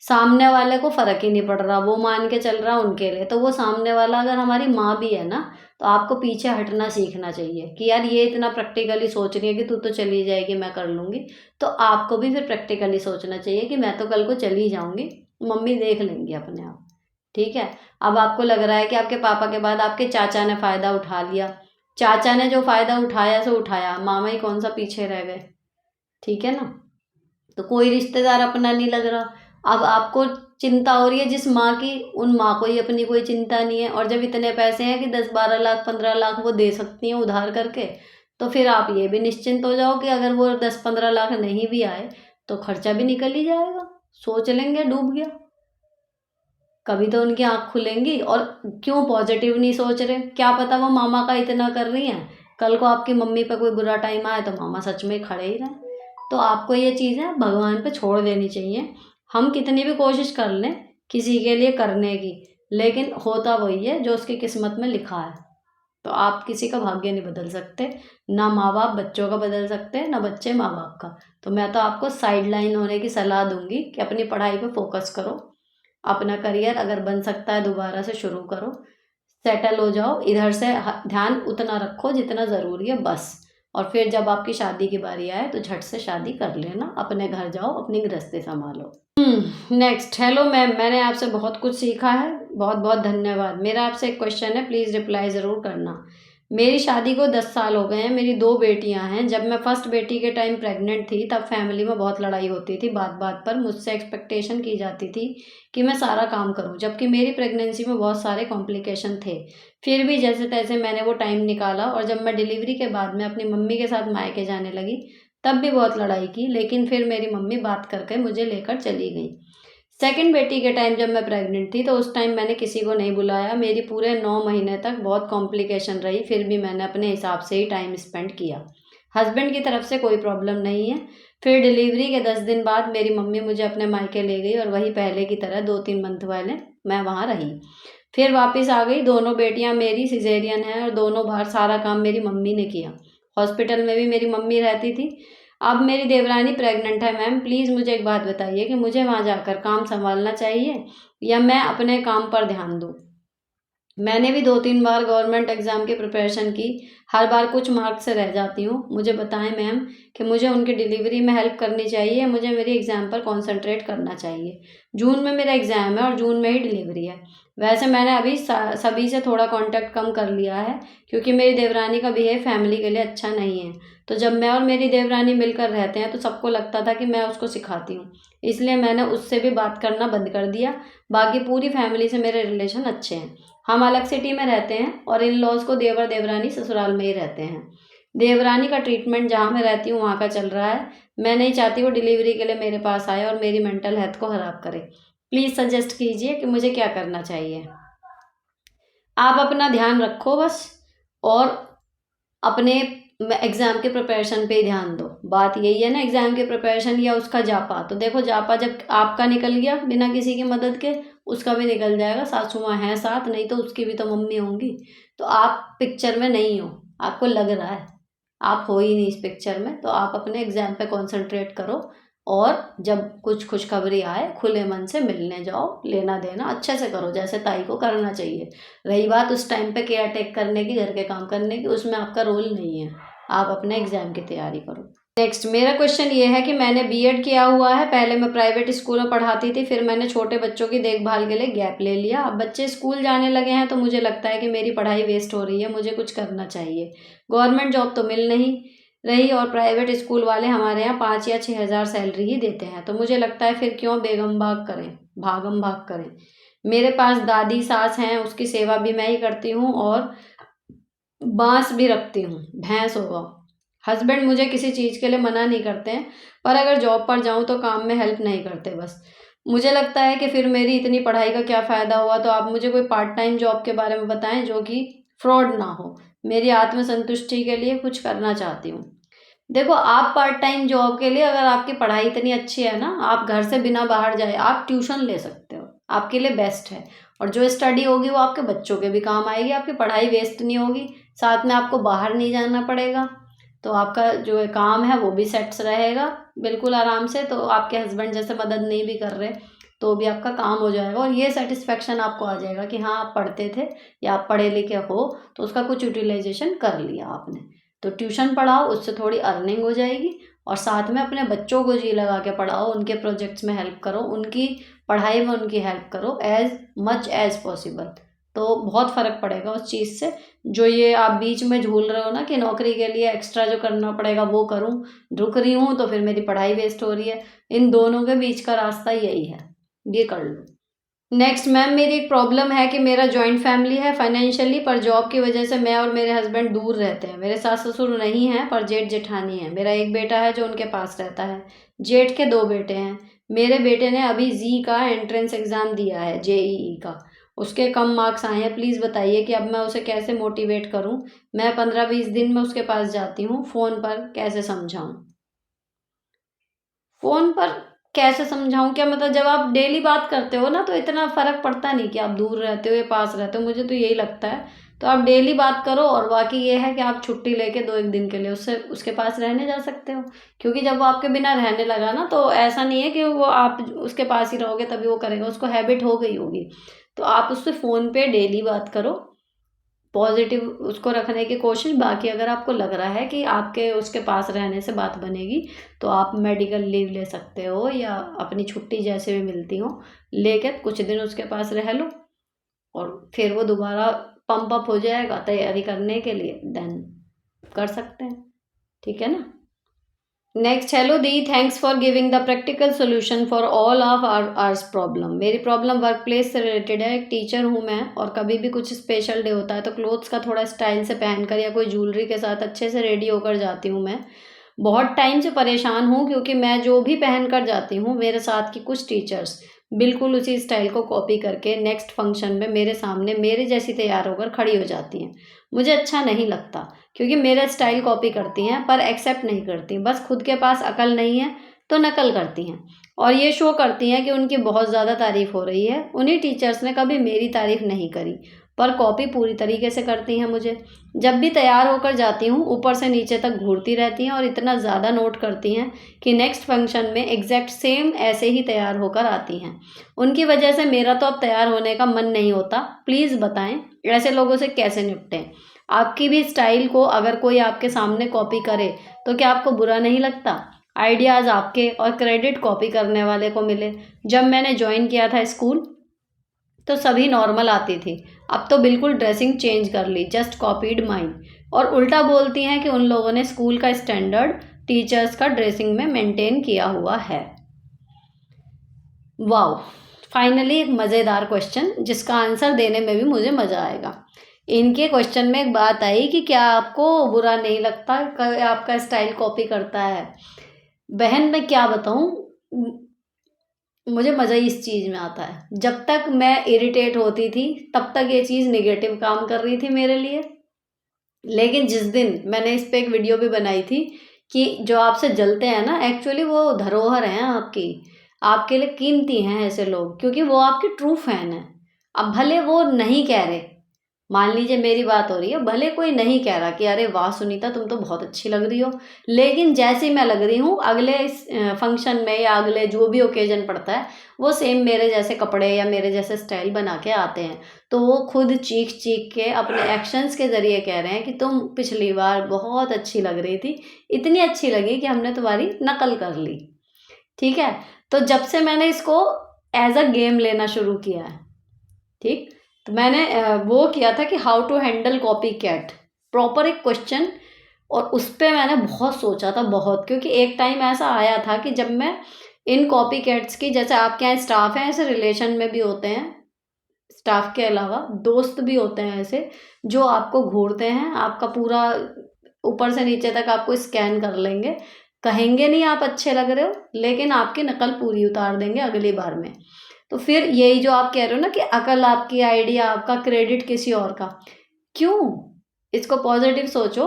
सामने वाले को फर्क ही नहीं पड़ रहा, वो मान के चल रहा उनके लिए। तो वो सामने वाला अगर हमारी माँ भी है ना, तो आपको पीछे हटना सीखना चाहिए कि यार ये इतना प्रैक्टिकली सोच रही है कि तू तो चली जाएगी मैं कर लूँगी, तो आपको भी फिर प्रैक्टिकली सोचना चाहिए कि मैं तो कल को चली जाऊँगी, मम्मी देख लेंगी अपने आप, ठीक है। अब आपको लग रहा है कि आपके पापा के बाद आपके चाचा ने फ़ायदा उठा लिया। चाचा ने जो फ़ायदा उठाया सो उठाया, मामा ही कौन सा पीछे रह गए, ठीक है ना। तो कोई रिश्तेदार अपना नहीं लग रहा। अब आपको चिंता हो रही है जिस माँ की, उन माँ को ही अपनी कोई चिंता नहीं है। और जब इतने पैसे हैं कि 10-12 लाख 15 लाख वो दे सकती हैं उधार करके, तो फिर आप ये भी निश्चिंत हो जाओ कि अगर वो 10-15 लाख नहीं भी आए तो खर्चा भी निकल ही जाएगा। सोच लेंगे डूब गया, कभी तो उनकी आँख खुलेंगी। और क्यों पॉजिटिव नहीं सोच रहे, क्या पता वो मामा का इतना कर रही हैं, कल को आपकी मम्मी पे कोई बुरा टाइम आए तो मामा सच में खड़े ही रहें। तो आपको ये चीज़ें भगवान पे छोड़ देनी चाहिए। हम कितनी भी कोशिश कर लें किसी के लिए करने की, लेकिन होता वही है जो उसकी किस्मत में लिखा है। तो आप किसी का भाग्य नहीं बदल सकते, ना माँ बाप बच्चों का बदल सकते, ना बच्चे माँ बाप का। तो मैं तो आपको साइड लाइन होने की सलाह दूंगी कि अपनी पढ़ाई पे फोकस करो, अपना करियर अगर बन सकता है दोबारा से शुरू करो, सेटल हो जाओ, इधर से ध्यान उतना रखो जितना ज़रूरी है बस। और फिर जब आपकी शादी की बारी आए तो झट से शादी कर लेना, अपने घर जाओ, अपनी गृहस्थी संभालो। नेक्स्ट, हेलो मैम, मैंने आपसे बहुत कुछ सीखा है, बहुत बहुत धन्यवाद। मेरा आपसे एक क्वेश्चन है, प्लीज़ रिप्लाई ज़रूर करना। मेरी शादी को 10 साल हो गए हैं, मेरी 2 बेटियां हैं। जब मैं फर्स्ट बेटी के टाइम प्रेग्नेंट थी तब फैमिली में बहुत लड़ाई होती थी, बात बात पर मुझसे एक्सपेक्टेशन की जाती थी कि मैं सारा काम करूं, जबकि मेरी प्रेगनेंसी में बहुत सारे कॉम्प्लिकेशन थे। फिर भी जैसे तैसे मैंने वो टाइम निकाला, और जब मैं डिलीवरी के बाद में अपनी मम्मी के साथ मायके जाने लगी तब भी बहुत लड़ाई की, लेकिन फिर मेरी मम्मी बात करके मुझे लेकर चली गई। सेकंड बेटी के टाइम जब मैं प्रेग्नेंट थी तो उस टाइम मैंने किसी को नहीं बुलाया, मेरी पूरे 9 महीने तक बहुत कॉम्प्लिकेशन रही, फिर भी मैंने अपने हिसाब से ही टाइम स्पेंड किया। हस्बैंड की तरफ से कोई प्रॉब्लम नहीं है। फिर डिलीवरी के 10 दिन बाद मेरी मम्मी मुझे अपने मायके ले गई और वही पहले की तरह 2-3 मंथ वाले मैं वहाँ रही। फिर वापस आ गई। दोनों बेटियां मेरी सिजेरियन हैं और दोनों बार सारा काम मेरी मम्मी ने किया। हॉस्पिटल में भी मेरी मम्मी रहती थी। अब मेरी देवरानी प्रेग्नेंट है। मैम प्लीज़ मुझे एक बात बताइए कि मुझे वहाँ जाकर काम संभालना चाहिए या मैं अपने काम पर ध्यान दूँ। मैंने भी 2-3 बार गवर्नमेंट एग्ज़ाम की प्रिपरेशन की, हर बार कुछ मार्क्स से रह जाती हूँ। मुझे बताएं मैम कि मुझे उनकी डिलीवरी में हेल्प करनी चाहिए या मुझे मेरी एग्ज़ाम पर कॉन्सेंट्रेट करना चाहिए। जून में मेरा एग्ज़ाम है और जून में ही डिलीवरी है। वैसे मैंने अभी सभी से थोड़ा कांटेक्ट कम कर लिया है क्योंकि मेरी देवरानी का बिहेव फैमिली के लिए अच्छा नहीं है। तो जब मैं और मेरी देवरानी मिलकर रहते हैं तो सबको लगता था कि मैं उसको सिखाती हूँ, इसलिए मैंने उससे भी बात करना बंद कर दिया। बाकी पूरी फैमिली से मेरे रिलेशन अच्छे हैं। हम अलग सिटी में रहते हैं और इन लॉज को देवर देवरानी ससुराल में ही रहते हैं। देवरानी का ट्रीटमेंट जहाँ मैं रहती हूँ वहाँ का चल रहा है। मैं नहीं चाहती वो डिलीवरी के लिए मेरे पास आए और मेरी मेंटल हेल्थ को ख़राब करे। प्लीज़ सजेस्ट कीजिए कि मुझे क्या करना चाहिए। आप अपना ध्यान रखो बस, और अपने एग्ज़ाम के प्रिपरेशन पे ही ध्यान दो। बात यही है ना, एग्ज़ाम के प्रिपरेशन या उसका जापा। तो देखो जापा जब आपका निकल गया बिना किसी की मदद के, उसका भी निकल जाएगा। सासू माँ हैं साथ, नहीं तो उसकी भी तो मम्मी होंगी। तो आप पिक्चर में नहीं हो, आपको लग रहा है आप हो ही नहीं इस पिक्चर में। तो आप अपने एग्ज़ाम पे कॉन्सेंट्रेट करो, और जब कुछ खुशखबरी आए खुले मन से मिलने जाओ, लेना देना अच्छे से करो जैसे ताई को करना चाहिए। रही बात उस टाइम पे केयर टेक करने की, घर के काम करने की, उसमें आपका रोल नहीं है। आप अपने एग्ज़ाम की तैयारी करो। नेक्स्ट, मेरा क्वेश्चन ये है कि मैंने बीएड किया हुआ है। पहले मैं प्राइवेट स्कूल में पढ़ाती थी, फिर मैंने छोटे बच्चों की देखभाल के लिए गैप ले लिया। अब बच्चे स्कूल जाने लगे हैं तो मुझे लगता है कि मेरी पढ़ाई वेस्ट हो रही है, मुझे कुछ करना चाहिए। गवर्नमेंट जॉब तो मिल नहीं रही और प्राइवेट स्कूल वाले हमारे यहाँ 5 या 6 हज़ार सैलरी ही देते हैं। तो मुझे लगता है फिर क्यों बेगम भाग करें, भागम भाग करें। मेरे पास दादी सास हैं, उसकी सेवा भी मैं ही करती हूँ और बांस भी रखती हूँ, भैंस होगा। हस्बैंड मुझे किसी चीज़ के लिए मना नहीं करते हैं, पर अगर जॉब पर जाऊँ तो काम में हेल्प नहीं करते बस। मुझे लगता है कि फिर मेरी इतनी पढ़ाई का क्या फ़ायदा हुआ। तो आप मुझे कोई पार्ट टाइम जॉब के बारे में बताएं जो कि फ्रॉड ना हो। मेरी आत्मसंतुष्टि के लिए कुछ करना चाहती हूँ। देखो, आप पार्ट टाइम जॉब के लिए, अगर आपकी पढ़ाई इतनी अच्छी है ना, आप घर से बिना बाहर जाए आप ट्यूशन ले सकते हो, आपके लिए बेस्ट है। और जो स्टडी होगी वो आपके बच्चों के भी काम आएगी, आपकी पढ़ाई वेस्ट नहीं होगी, साथ में आपको बाहर नहीं जाना पड़ेगा। तो आपका जो काम है वो भी सेट्स रहेगा बिल्कुल आराम से। तो आपके हस्बैंड जैसे मदद नहीं भी कर रहे तो भी आपका काम हो जाएगा, और ये सेटिस्फेक्शन आपको आ जाएगा कि हाँ आप पढ़ते थे या आप पढ़े लिखे हो, तो उसका कुछ यूटिलाइजेशन कर लिया आपने। तो ट्यूशन पढ़ाओ, उससे थोड़ी अर्निंग हो जाएगी, और साथ में अपने बच्चों को जी लगा के पढ़ाओ, उनके प्रोजेक्ट्स में हेल्प करो, उनकी पढ़ाई में उनकी हेल्प करो एज मच एज पॉसिबल। तो बहुत फ़र्क पड़ेगा उस चीज़ से। जो ये आप बीच में झूल रहे हो ना कि नौकरी के लिए एक्स्ट्रा जो करना पड़ेगा वो करूं, रुक रही हूँ तो फिर मेरी पढ़ाई वेस्ट हो रही है, इन दोनों के बीच का रास्ता यही है, ये कर लो। नेक्स्ट मैम, मेरी एक प्रॉब्लम है कि मेरा जॉइंट फैमिली है फाइनेंशियली, पर जॉब की वजह से मैं और मेरे हस्बैंड दूर रहते हैं। मेरे सास ससुर नहीं हैं पर जेठ जेठानी है। मेरा एक बेटा है जो उनके पास रहता है। जेठ के 2 बेटे हैं। मेरे बेटे ने अभी जी का एंट्रेंस एग्ज़ाम दिया है, जेईई का। उसके कम मार्क्स आए हैं। प्लीज़ बताइए कि अब मैं उसे कैसे मोटिवेट करूँ। मैं 15-20 दिन में उसके पास जाती हूँ, फ़ोन पर कैसे समझाऊँ। फ़ोन पर कैसे समझाऊँ क्या, मतलब जब आप डेली बात करते हो ना तो इतना फ़र्क पड़ता नहीं कि आप दूर रहते हो या पास रहते हो, मुझे तो यही लगता है। तो आप डेली बात करो, और बाकी ये है कि आप छुट्टी लेके 2-1 दिन के लिए उससे उसके पास रहने जा सकते हो। क्योंकि जब वो आपके बिना रहने लगा ना, तो ऐसा नहीं है कि वो आप उसके पास ही रहोगे तभी वो करेगा, उसको हैबिट हो गई होगी। तो आप उससे फ़ोन पे डेली बात करो, पॉजिटिव उसको रखने की कोशिश। बाकी अगर आपको लग रहा है कि आपके उसके पास रहने से बात बनेगी, तो आप मेडिकल लीव ले सकते हो या अपनी छुट्टी जैसे भी मिलती हो, लेकर कुछ दिन उसके पास रह लो, और फिर वो दोबारा पंप अप हो जाएगा तैयारी करने के लिए, देन कर सकते हैं। ठीक है ना। Next, hello the, thanks for giving the practical solution for all of hours problem. मेरी प्रॉब्लम वर्क प्लेस से रिलेटेड है। एक टीचर हूँ मैं, और कभी भी कुछ स्पेशल डे होता है तो क्लोथ्स का थोड़ा स्टाइल से पहनकर या कोई ज्वेलरी के साथ अच्छे से रेडी होकर जाती हूँ मैं। बहुत टाइम से परेशान हूँ क्योंकि मैं जो भी पहन कर जाती हूँ, मेरे साथ की कुछ टीचर्स बिल्कुल उसी स्टाइल को कॉपी करके नेक्स्ट फंक्शन में मेरे सामने मेरे जैसी तैयार होकर खड़ी हो जाती हैं। मुझे अच्छा नहीं लगता, क्योंकि मेरा स्टाइल कॉपी करती हैं पर एक्सेप्ट नहीं करती। बस खुद के पास अकल नहीं है तो नकल करती हैं, और ये शो करती हैं कि उनकी बहुत ज़्यादा तारीफ़ हो रही है। उन्हीं टीचर्स ने कभी मेरी तारीफ़ नहीं करी, पर कॉपी पूरी तरीके से करती हैं मुझे। जब भी तैयार होकर जाती हूँ, ऊपर से नीचे तक घूरती रहती हैं और इतना ज़्यादा नोट करती हैं कि नेक्स्ट फंक्शन में एग्जैक्ट सेम ऐसे ही तैयार होकर आती हैं। उनकी वजह से मेरा तो अब तैयार होने का मन नहीं होता। प्लीज़ बताएं ऐसे लोगों से कैसे निपटें। आपकी भी स्टाइल को अगर कोई आपके सामने कॉपी करे तो क्या आपको बुरा नहीं लगता। आइडियाज़ आपके और क्रेडिट कॉपी करने वाले को मिले। जब मैंने ज्वाइन किया था स्कूल तो सभी नॉर्मल आती थी, अब तो बिल्कुल ड्रेसिंग चेंज कर ली, जस्ट कॉपीड माइन। और उल्टा बोलती हैं कि उन लोगों ने स्कूल का स्टैंडर्ड टीचर्स का ड्रेसिंग में मेंटेन किया हुआ है। वाओ, फाइनली एक मज़ेदार क्वेश्चन जिसका आंसर देने में भी मुझे मज़ा आएगा। इनके क्वेश्चन में एक बात आई कि क्या आपको बुरा नहीं लगता आपका स्टाइल कॉपी करता है। बहन मैं क्या बताऊँ, मुझे मज़ा ही इस चीज़ में आता है। जब तक मैं इरिटेट होती थी तब तक ये चीज़ नेगेटिव काम कर रही थी मेरे लिए। लेकिन जिस दिन मैंने इस पे एक वीडियो भी बनाई थी कि जो आपसे जलते हैं ना, एक्चुअली वो धरोहर हैं आपकी, आपके लिए कीमती हैं ऐसे लोग, क्योंकि वो आपके ट्रू फैन हैं। अब भले वो नहीं कह रहे, मान लीजिए मेरी बात हो रही है, भले कोई नहीं कह रहा कि अरे वाह सुनीता तुम तो बहुत अच्छी लग रही हो, लेकिन जैसी मैं लग रही हूँ अगले फंक्शन में या अगले जो भी ओकेजन पड़ता है, वो सेम मेरे जैसे कपड़े या मेरे जैसे स्टाइल बना के आते हैं। तो वो खुद चीख चीख के अपने एक्शंस के ज़रिए कह रहे हैं कि तुम पिछली बार बहुत अच्छी लग रही थी, इतनी अच्छी लगी कि हमने तुम्हारी नकल कर ली। ठीक है। तो जब से मैंने इसको एज अ गेम लेना शुरू किया है, ठीक, तो मैंने वो किया था कि how to handle copy cat, proper एक क्वेश्चन, और उस पे मैंने बहुत सोचा था, बहुत, क्योंकि एक टाइम ऐसा आया था कि जब मैं इन कॉपी कैट्स की, जैसे आपके यहाँ स्टाफ हैं ऐसे रिलेशन में भी होते हैं, स्टाफ के अलावा दोस्त भी होते हैं ऐसे जो आपको घूरते हैं, आपका पूरा ऊपर से नीचे तक आपको स्कैन कर लेंगे, कहेंगे नहीं आप अच्छे लग रहे हो, लेकिन आपकी नकल पूरी उतार देंगे अगली बार में। तो फिर यही जो आप कह रहे हो ना कि अकल आपकी, आइडिया आपका, क्रेडिट किसी और का, क्यों, इसको पॉजिटिव सोचो।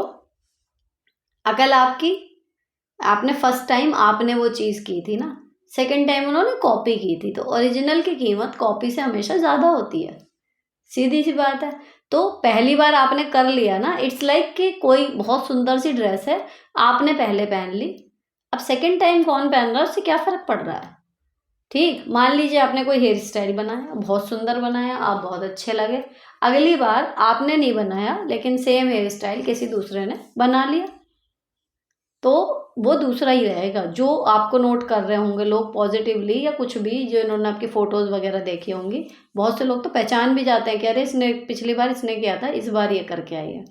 अकल आपकी, आपने फर्स्ट टाइम आपने वो चीज़ की थी ना, सेकंड टाइम उन्होंने कॉपी की थी, तो ओरिजिनल की कीमत कॉपी से हमेशा ज़्यादा होती है, सीधी सी बात है। तो पहली बार आपने कर लिया ना, इट्स लाइक कि कोई बहुत सुंदर सी ड्रेस है, आपने पहले पहन ली, अब सेकंड टाइम कौन पहन रहा है उससे क्या फ़र्क पड़ रहा है। ठीक, मान लीजिए आपने कोई हेयर स्टाइल बनाया, बहुत सुंदर बनाया, आप बहुत अच्छे लगे, अगली बार आपने नहीं बनाया लेकिन सेम हेयर स्टाइल किसी दूसरे ने बना लिया, तो वो दूसरा ही रहेगा जो आपको नोट कर रहे होंगे लोग पॉजिटिवली, या कुछ भी जो इन्होंने आपकी फ़ोटोज़ वगैरह देखी होंगी। बहुत से लोग तो पहचान भी जाते हैं कि अरे इसने पिछली बार इसने किया था, इस बार ये करके आई है।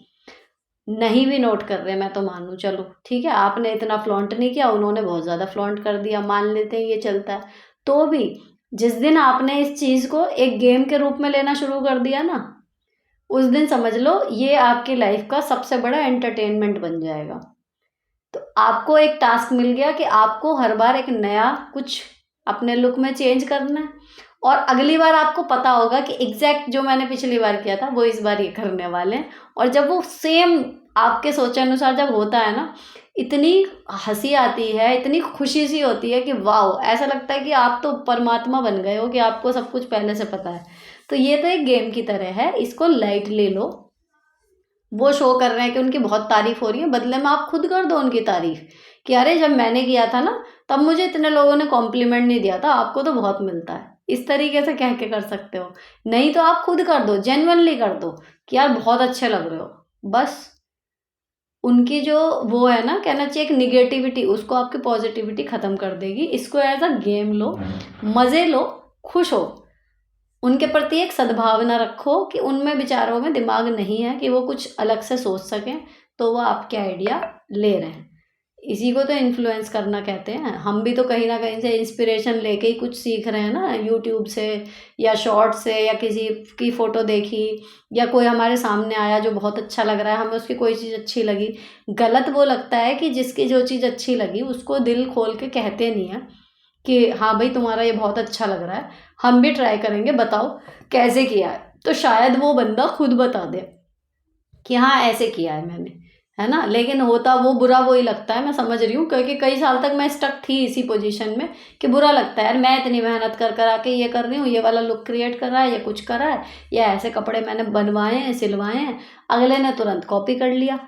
नहीं भी नोट कर रहे मैं तो मानूँ, चलो ठीक है, आपने इतना फ्लॉन्ट नहीं किया, उन्होंने बहुत ज़्यादा फ्लॉन्ट कर दिया, मान लेते हैं ये चलता है। तो भी जिस दिन आपने इस चीज़ को एक गेम के रूप में लेना शुरू कर दिया ना, उस दिन समझ लो ये आपकी लाइफ का सबसे बड़ा एंटरटेनमेंट बन जाएगा। तो आपको एक टास्क मिल गया कि आपको हर बार एक नया कुछ अपने लुक में चेंज करना है, और अगली बार आपको पता होगा कि एग्जैक्ट जो मैंने पिछली बार किया था वो इस बार ये करने वाले हैं। और जब वो सेम आपके सोचे अनुसार जब होता है ना, इतनी हंसी आती है, इतनी खुशी सी होती है कि वाह, ऐसा लगता है कि आप तो परमात्मा बन गए हो, कि आपको सब कुछ पहले से पता है। तो ये तो एक गेम की तरह है, इसको लाइट ले लो। वो शो कर रहे हैं कि उनकी बहुत तारीफ हो रही है, बदले में आप खुद कर दो उनकी तारीफ कि अरे जब मैंने किया था ना तब मुझे इतने लोगों ने कॉम्प्लीमेंट नहीं दिया था, आपको तो बहुत मिलता है। इस तरीके से कह के कर सकते हो। नहीं तो आप खुद कर दो, जेन्युइनली कर दो कि यार बहुत अच्छे लग रहे हो। बस उनकी जो वो है ना, कहना चाहिए एक निगेटिविटी, उसको आपकी पॉजिटिविटी खत्म कर देगी। इसको एज अ गेम लो, मज़े लो, खुश हो, उनके प्रति एक सद्भावना रखो कि उनमें विचारों में दिमाग नहीं है कि वो कुछ अलग से सोच सकें, तो वो आपके आइडिया ले रहे हैं। इसी को तो इन्फ्लुएंस करना कहते हैं। हम भी तो कहीं ना कहीं से इंस्पिरेशन लेके ही कुछ सीख रहे हैं ना, यूट्यूब से या शॉर्ट से, या किसी की फ़ोटो देखी, या कोई हमारे सामने आया जो बहुत अच्छा लग रहा है, हमें उसकी कोई चीज़ अच्छी लगी। गलत वो लगता है कि जिसकी जो चीज़ अच्छी लगी उसको दिल खोल के कहते नहीं है कि हाँ भाई तुम्हारा ये बहुत अच्छा लग रहा है, हम भी ट्राई करेंगे, बताओ कैसे किया है। तो शायद वो बंदा खुद बता दे कि हाँ ऐसे किया है मैंने, है ना। लेकिन होता वो बुरा वही लगता है, मैं समझ रही हूँ, क्योंकि कई साल तक मैं स्टक थी इसी पोजीशन में कि बुरा लगता है यार, मैं इतनी मेहनत कर कर आके ये कर रही हूँ, ये वाला लुक क्रिएट कर रहा है, ये कुछ कर रहा है, या ऐसे कपड़े मैंने बनवाए हैं, सिलवाए हैं, अगले ने तुरंत कॉपी कर लिया,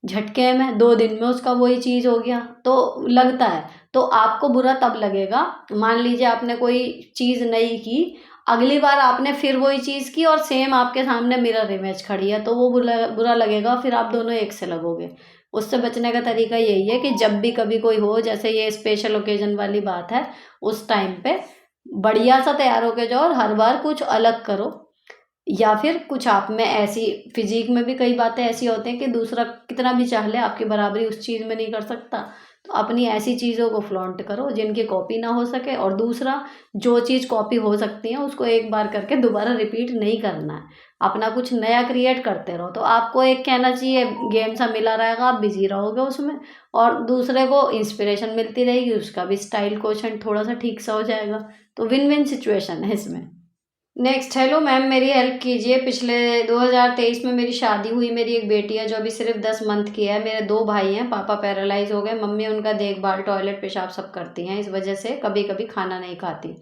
झटके में 2 दिन में उसका वही चीज़ हो गया, तो लगता है। तो आपको बुरा तब लगेगा, मान लीजिए आपने कोई चीज़ नहीं की, अगली बार आपने फिर वही चीज़ की और सेम आपके सामने मिरर इमेज खड़ी है, तो वो बुरा बुरा लगेगा, फिर आप दोनों एक से लगोगे। उससे बचने का तरीका यही है कि जब भी कभी कोई हो, जैसे ये स्पेशल ओकेजन वाली बात है, उस टाइम पे बढ़िया सा तैयार होके जाओ और हर बार कुछ अलग करो। या फिर कुछ आप में ऐसी, फिजिक में भी कई बातें ऐसी होती हैं कि दूसरा कितना भी चाह ले आपकी बराबरी उस चीज़ में नहीं कर सकता। तो अपनी ऐसी चीज़ों को फ्लॉन्ट करो जिनकी कॉपी ना हो सके, और दूसरा जो चीज़ कॉपी हो सकती है उसको एक बार करके दोबारा रिपीट नहीं करना है, अपना कुछ नया क्रिएट करते रहो। तो आपको एक कहना चाहिए गेम सा मिला रहेगा, आप बिजी रहोगे उसमें, और दूसरे को इंस्पिरेशन मिलती रहेगी, उसका भी स्टाइल क्वेश्चन थोड़ा सा ठीक सा हो जाएगा। तो विन विन सिचुएशन है इसमें। नेक्स्ट, हेलो मैम, मेरी हेल्प कीजिए। पिछले 2023 में मेरी शादी हुई। मेरी एक बेटी है जो अभी सिर्फ 10 मंथ की है। मेरे 2 भाई हैं, पापा पैरालाइज हो गए, मम्मी उनका देखभाल, टॉयलेट, पेशाब सब करती हैं। इस वजह से कभी कभी खाना नहीं खाती,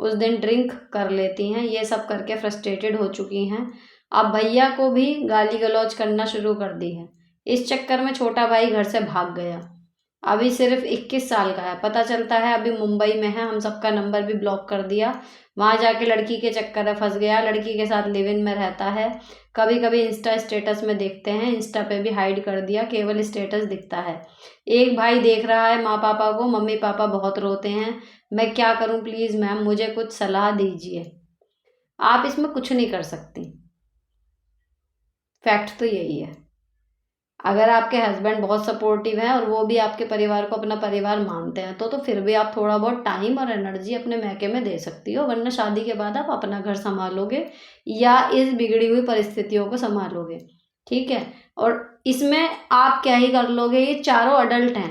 उस दिन ड्रिंक कर लेती हैं। ये सब करके फ्रस्ट्रेटेड हो चुकी हैं। अब भैया को भी गाली गलौज करना शुरू कर दी है। इस चक्कर में छोटा भाई घर से भाग गया। अभी सिर्फ 21 साल का है। पता चलता है अभी मुंबई में है। हम सबका नंबर भी ब्लॉक कर दिया। वहाँ जाके लड़की के चक्कर में फंस गया। लड़की के साथ लिव इन में रहता है। कभी कभी इंस्टा स्टेटस में देखते हैं, इंस्टा पे भी हाइड कर दिया, केवल स्टेटस दिखता है। एक भाई देख रहा है माँ पापा को, मम्मी पापा बहुत रोते हैं। मैं क्या करूँ प्लीज़ मैम, मुझे कुछ सलाह दीजिए। आप इसमें कुछ नहीं कर सकती, फैक्ट तो यही है। अगर आपके हस्बैंड बहुत सपोर्टिव हैं और वो भी आपके परिवार को अपना परिवार मानते हैं, तो फिर भी आप थोड़ा बहुत टाइम और एनर्जी अपने मैके में दे सकती हो, वरना शादी के बाद आप अपना घर संभालोगे या इस बिगड़ी हुई परिस्थितियों को संभालोगे। ठीक है। और इसमें आप क्या ही कर लोगे, ये चारों अडल्ट हैं।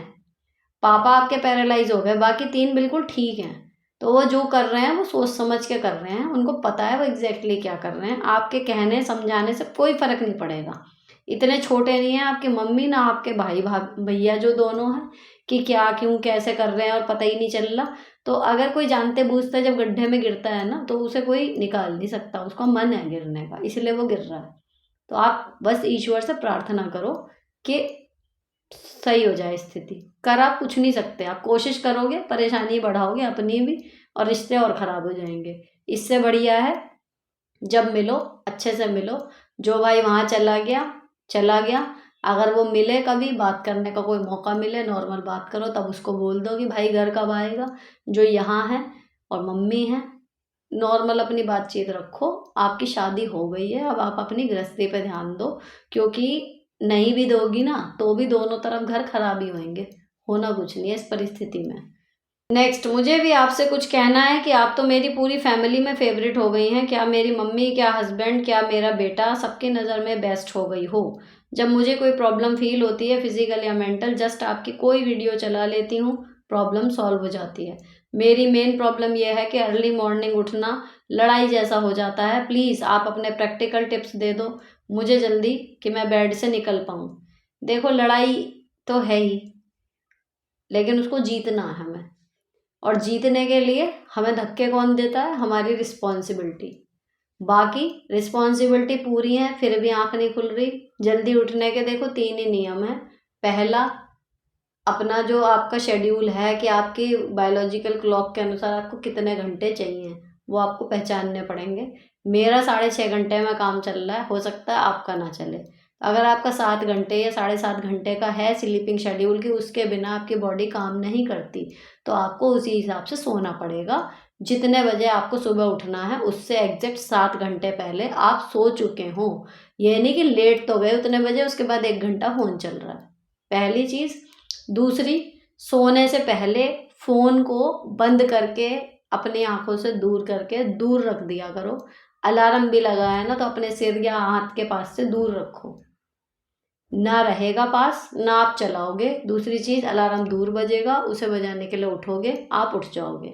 पापा आपके पैरालाइज हो गए, बाकी 3 बिल्कुल ठीक हैं। तो वो जो कर रहे हैं वो सोच समझ के कर रहे हैं, उनको पता है वो एग्जैक्टली क्या कर रहे हैं। आपके कहने समझाने से कोई फर्क नहीं पड़ेगा। इतने छोटे नहीं हैं आपकी मम्मी ना आपके भाई भैया जो दोनों हैं कि क्या क्यों कैसे कर रहे हैं और पता ही नहीं चल रहा। तो अगर कोई जानते बूझते जब गड्ढे में गिरता है ना, तो उसे कोई निकाल नहीं सकता, उसका मन है गिरने का, इसलिए वो गिर रहा है। तो आप बस ईश्वर से प्रार्थना करो कि सही हो जाए स्थिति। कर आप कुछ नहीं सकते, आप कोशिश करोगे परेशानी बढ़ाओगे अपनी भी, और रिश्ते और ख़राब हो जाएंगे। इससे बढ़िया है जब मिलो अच्छे से मिलो। जो भाई वहाँ चला गया चला गया। अगर वो मिले, कभी बात करने का कोई मौका मिले, नॉर्मल बात करो, तब उसको बोल दो कि भाई घर कब आएगा। जो यहाँ है और मम्मी है, नॉर्मल अपनी बातचीत रखो। आपकी शादी हो गई है, अब आप अपनी गृहस्थी पे ध्यान दो, क्योंकि नहीं भी दोगी ना तो भी दोनों तरफ घर खराब ही होंगे। होना कुछ नहीं है इस परिस्थिति में। नेक्स्ट, मुझे भी आपसे कुछ कहना है कि आप तो मेरी पूरी फैमिली में फेवरेट हो गई हैं। क्या मेरी मम्मी, क्या हस्बैंड, क्या मेरा बेटा, सबकी नज़र में बेस्ट हो गई हो। जब मुझे कोई प्रॉब्लम फ़ील होती है फिज़िकल या मेंटल, जस्ट आपकी कोई वीडियो चला लेती हूँ, प्रॉब्लम सॉल्व हो जाती है। मेरी मेन प्रॉब्लम ये है कि अर्ली मॉर्निंग उठना लड़ाई जैसा हो जाता है। प्लीज़ आप अपने प्रैक्टिकल टिप्स दे दो मुझे जल्दी, कि मैं बेड से निकल पाऊँ। देखो, लड़ाई तो है ही, लेकिन उसको जीतना है हमें। और जीतने के लिए हमें धक्के कौन देता है? हमारी रिस्पॉन्सिबिलिटी। बाकी रिस्पॉन्सिबिलिटी पूरी है फिर भी आँख नहीं खुल रही। जल्दी उठने के देखो 3 ही नियम हैं। पहला, अपना जो आपका शेड्यूल है कि आपकी बायोलॉजिकल क्लॉक के अनुसार आपको कितने घंटे चाहिए, वो आपको पहचानने पड़ेंगे। मेरा 6.5 घंटे में काम चल रहा है, हो सकता है आपका ना चले। अगर आपका 7 घंटे या 7.5 घंटे का है स्लीपिंग शेड्यूल कि उसके बिना आपकी बॉडी काम नहीं करती, तो आपको उसी हिसाब से सोना पड़ेगा। जितने बजे आपको सुबह उठना है उससे एग्जैक्ट 7 घंटे पहले आप सो चुके हों। ये नहीं कि लेट तो गए उतने बजे, उसके बाद 1 घंटा फ़ोन चल रहा है। पहली चीज़। दूसरी, सोने से पहले फ़ोन को बंद करके, अपनी आँखों से दूर करके दूर रख दिया करो। अलार्म भी लगा है ना, तो अपने सिर या हाथ के पास से दूर रखो। ना रहेगा पास, ना आप चलाओगे। दूसरी चीज़, अलार्म दूर बजेगा, उसे बजाने के लिए उठोगे, आप उठ जाओगे।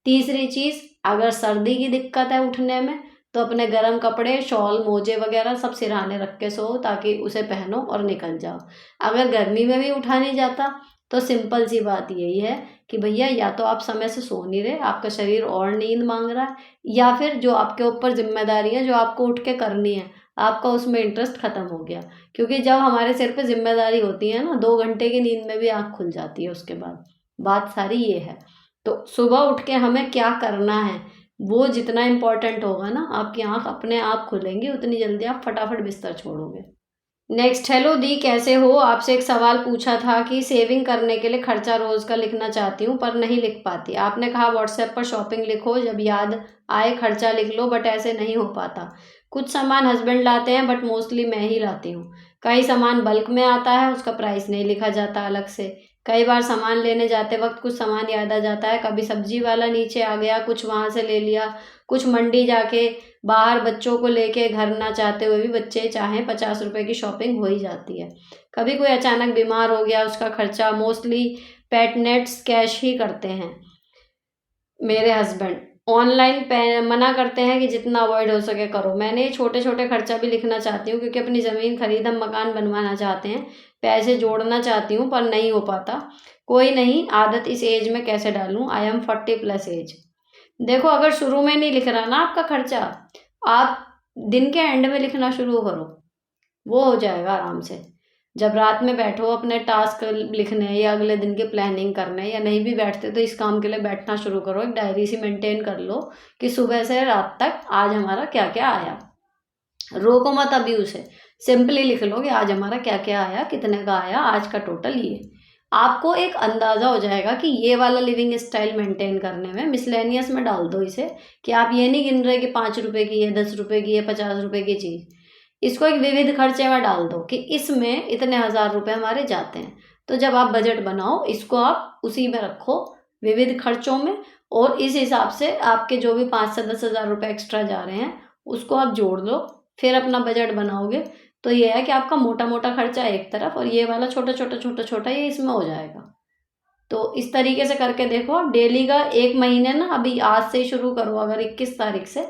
तीसरी चीज़, अगर सर्दी की दिक्कत है उठने में, तो अपने गर्म कपड़े, शॉल, मोजे वगैरह सब सिरहाने रख के सो, ताकि उसे पहनो और निकल जाओ। अगर गर्मी में भी उठा नहीं जाता, तो सिंपल सी बात यही है कि भैया या तो आप समय से सो नहीं रहे, आपका शरीर और नींद मांग रहा है, या फिर जो आपके ऊपर जिम्मेदारी है जो आपको उठ के करनी है, आपका उसमें इंटरेस्ट खत्म हो गया। क्योंकि जब हमारे सिर पे जिम्मेदारी होती है ना, 2 घंटे की नींद में भी आँख खुल जाती है उसके बाद। बात सारी ये है। तो सुबह उठ के हमें क्या करना है, वो जितना इम्पोर्टेंट होगा ना, आपकी आँख अपने आप खुलेंगी, उतनी जल्दी आप फटाफट बिस्तर छोड़ोगे। नेक्स्ट, हेलो दी, कैसे हो? आपसे एक सवाल पूछा था कि सेविंग करने के लिए खर्चा रोज़ का लिखना चाहती हूँ पर नहीं लिख पाती। आपने कहा व्हाट्सएप पर शॉपिंग लिखो, जब याद आए खर्चा लिख लो, बट ऐसे नहीं हो पाता। कुछ सामान हस्बैंड लाते हैं बट मोस्टली मैं ही लाती हूँ। कई सामान बल्क में आता है, उसका प्राइस नहीं लिखा जाता अलग से। कई बार सामान लेने जाते वक्त कुछ सामान याद आ जाता है, कभी सब्जी वाला नीचे आ गया, कुछ वहाँ से ले लिया, कुछ मंडी जाके बाहर बच्चों को लेके घर ना चाहते हुए भी बच्चे चाहें 50 रुपए की शॉपिंग हो ही जाती है। कभी कोई अचानक बीमार हो गया, उसका खर्चा मोस्टली पेट नेट्स कैश ही करते हैं। मेरे हस्बैंड ऑनलाइन पे मना करते हैं कि जितना अवॉइड हो सके करो। मैंने ये छोटे छोटे खर्चा भी लिखना चाहती हूँ क्योंकि अपनी ज़मीन खरीद, हम मकान बनवाना चाहते हैं, पैसे जोड़ना चाहती हूँ पर नहीं हो पाता। कोई नहीं, आदत इस एज में कैसे डालूँ? I am 40+ age. देखो, अगर शुरू में नहीं लिख रहा ना आपका खर्चा, आप दिन के एंड में लिखना शुरू करो, वो हो जाएगा आराम से। जब रात में बैठो अपने टास्क लिखने या अगले दिन की प्लानिंग करने, या नहीं भी बैठते तो इस काम के लिए बैठना शुरू करो। एक डायरी सी मेंटेन कर लो कि सुबह से रात तक आज हमारा क्या क्या आया। रोको मत अभी उसे, सिंपली लिख लो कि आज हमारा क्या क्या आया, कितने का आया, आज का टोटल ये। आपको एक अंदाज़ा हो जाएगा कि ये वाला लिविंग स्टाइल मेंटेन करने में, मिसलेनियस में डाल दो इसे, कि आप ये नहीं गिन रहे कि 5 रुपए की है, 10 रुपए की है, 50 रुपए की चीज़। इसको एक विविध खर्चे में डाल दो कि इसमें इतने हज़ार रुपए हमारे जाते हैं। तो जब आप बजट बनाओ, इसको आप उसी में रखो, विविध खर्चों में, और इस हिसाब से आपके जो भी 5 से 10 हज़ार रुपए एक्स्ट्रा जा रहे हैं उसको आप जोड़ लो। फिर अपना बजट बनाओगे तो ये है कि आपका मोटा मोटा खर्चा एक तरफ और ये वाला छोटा छोटा छोटा छोटा ये इसमें हो जाएगा। तो इस तरीके से करके देखो आप डेली का। 1 महीने ना, अभी आज से ही शुरू करो अगर 21 तारीख से,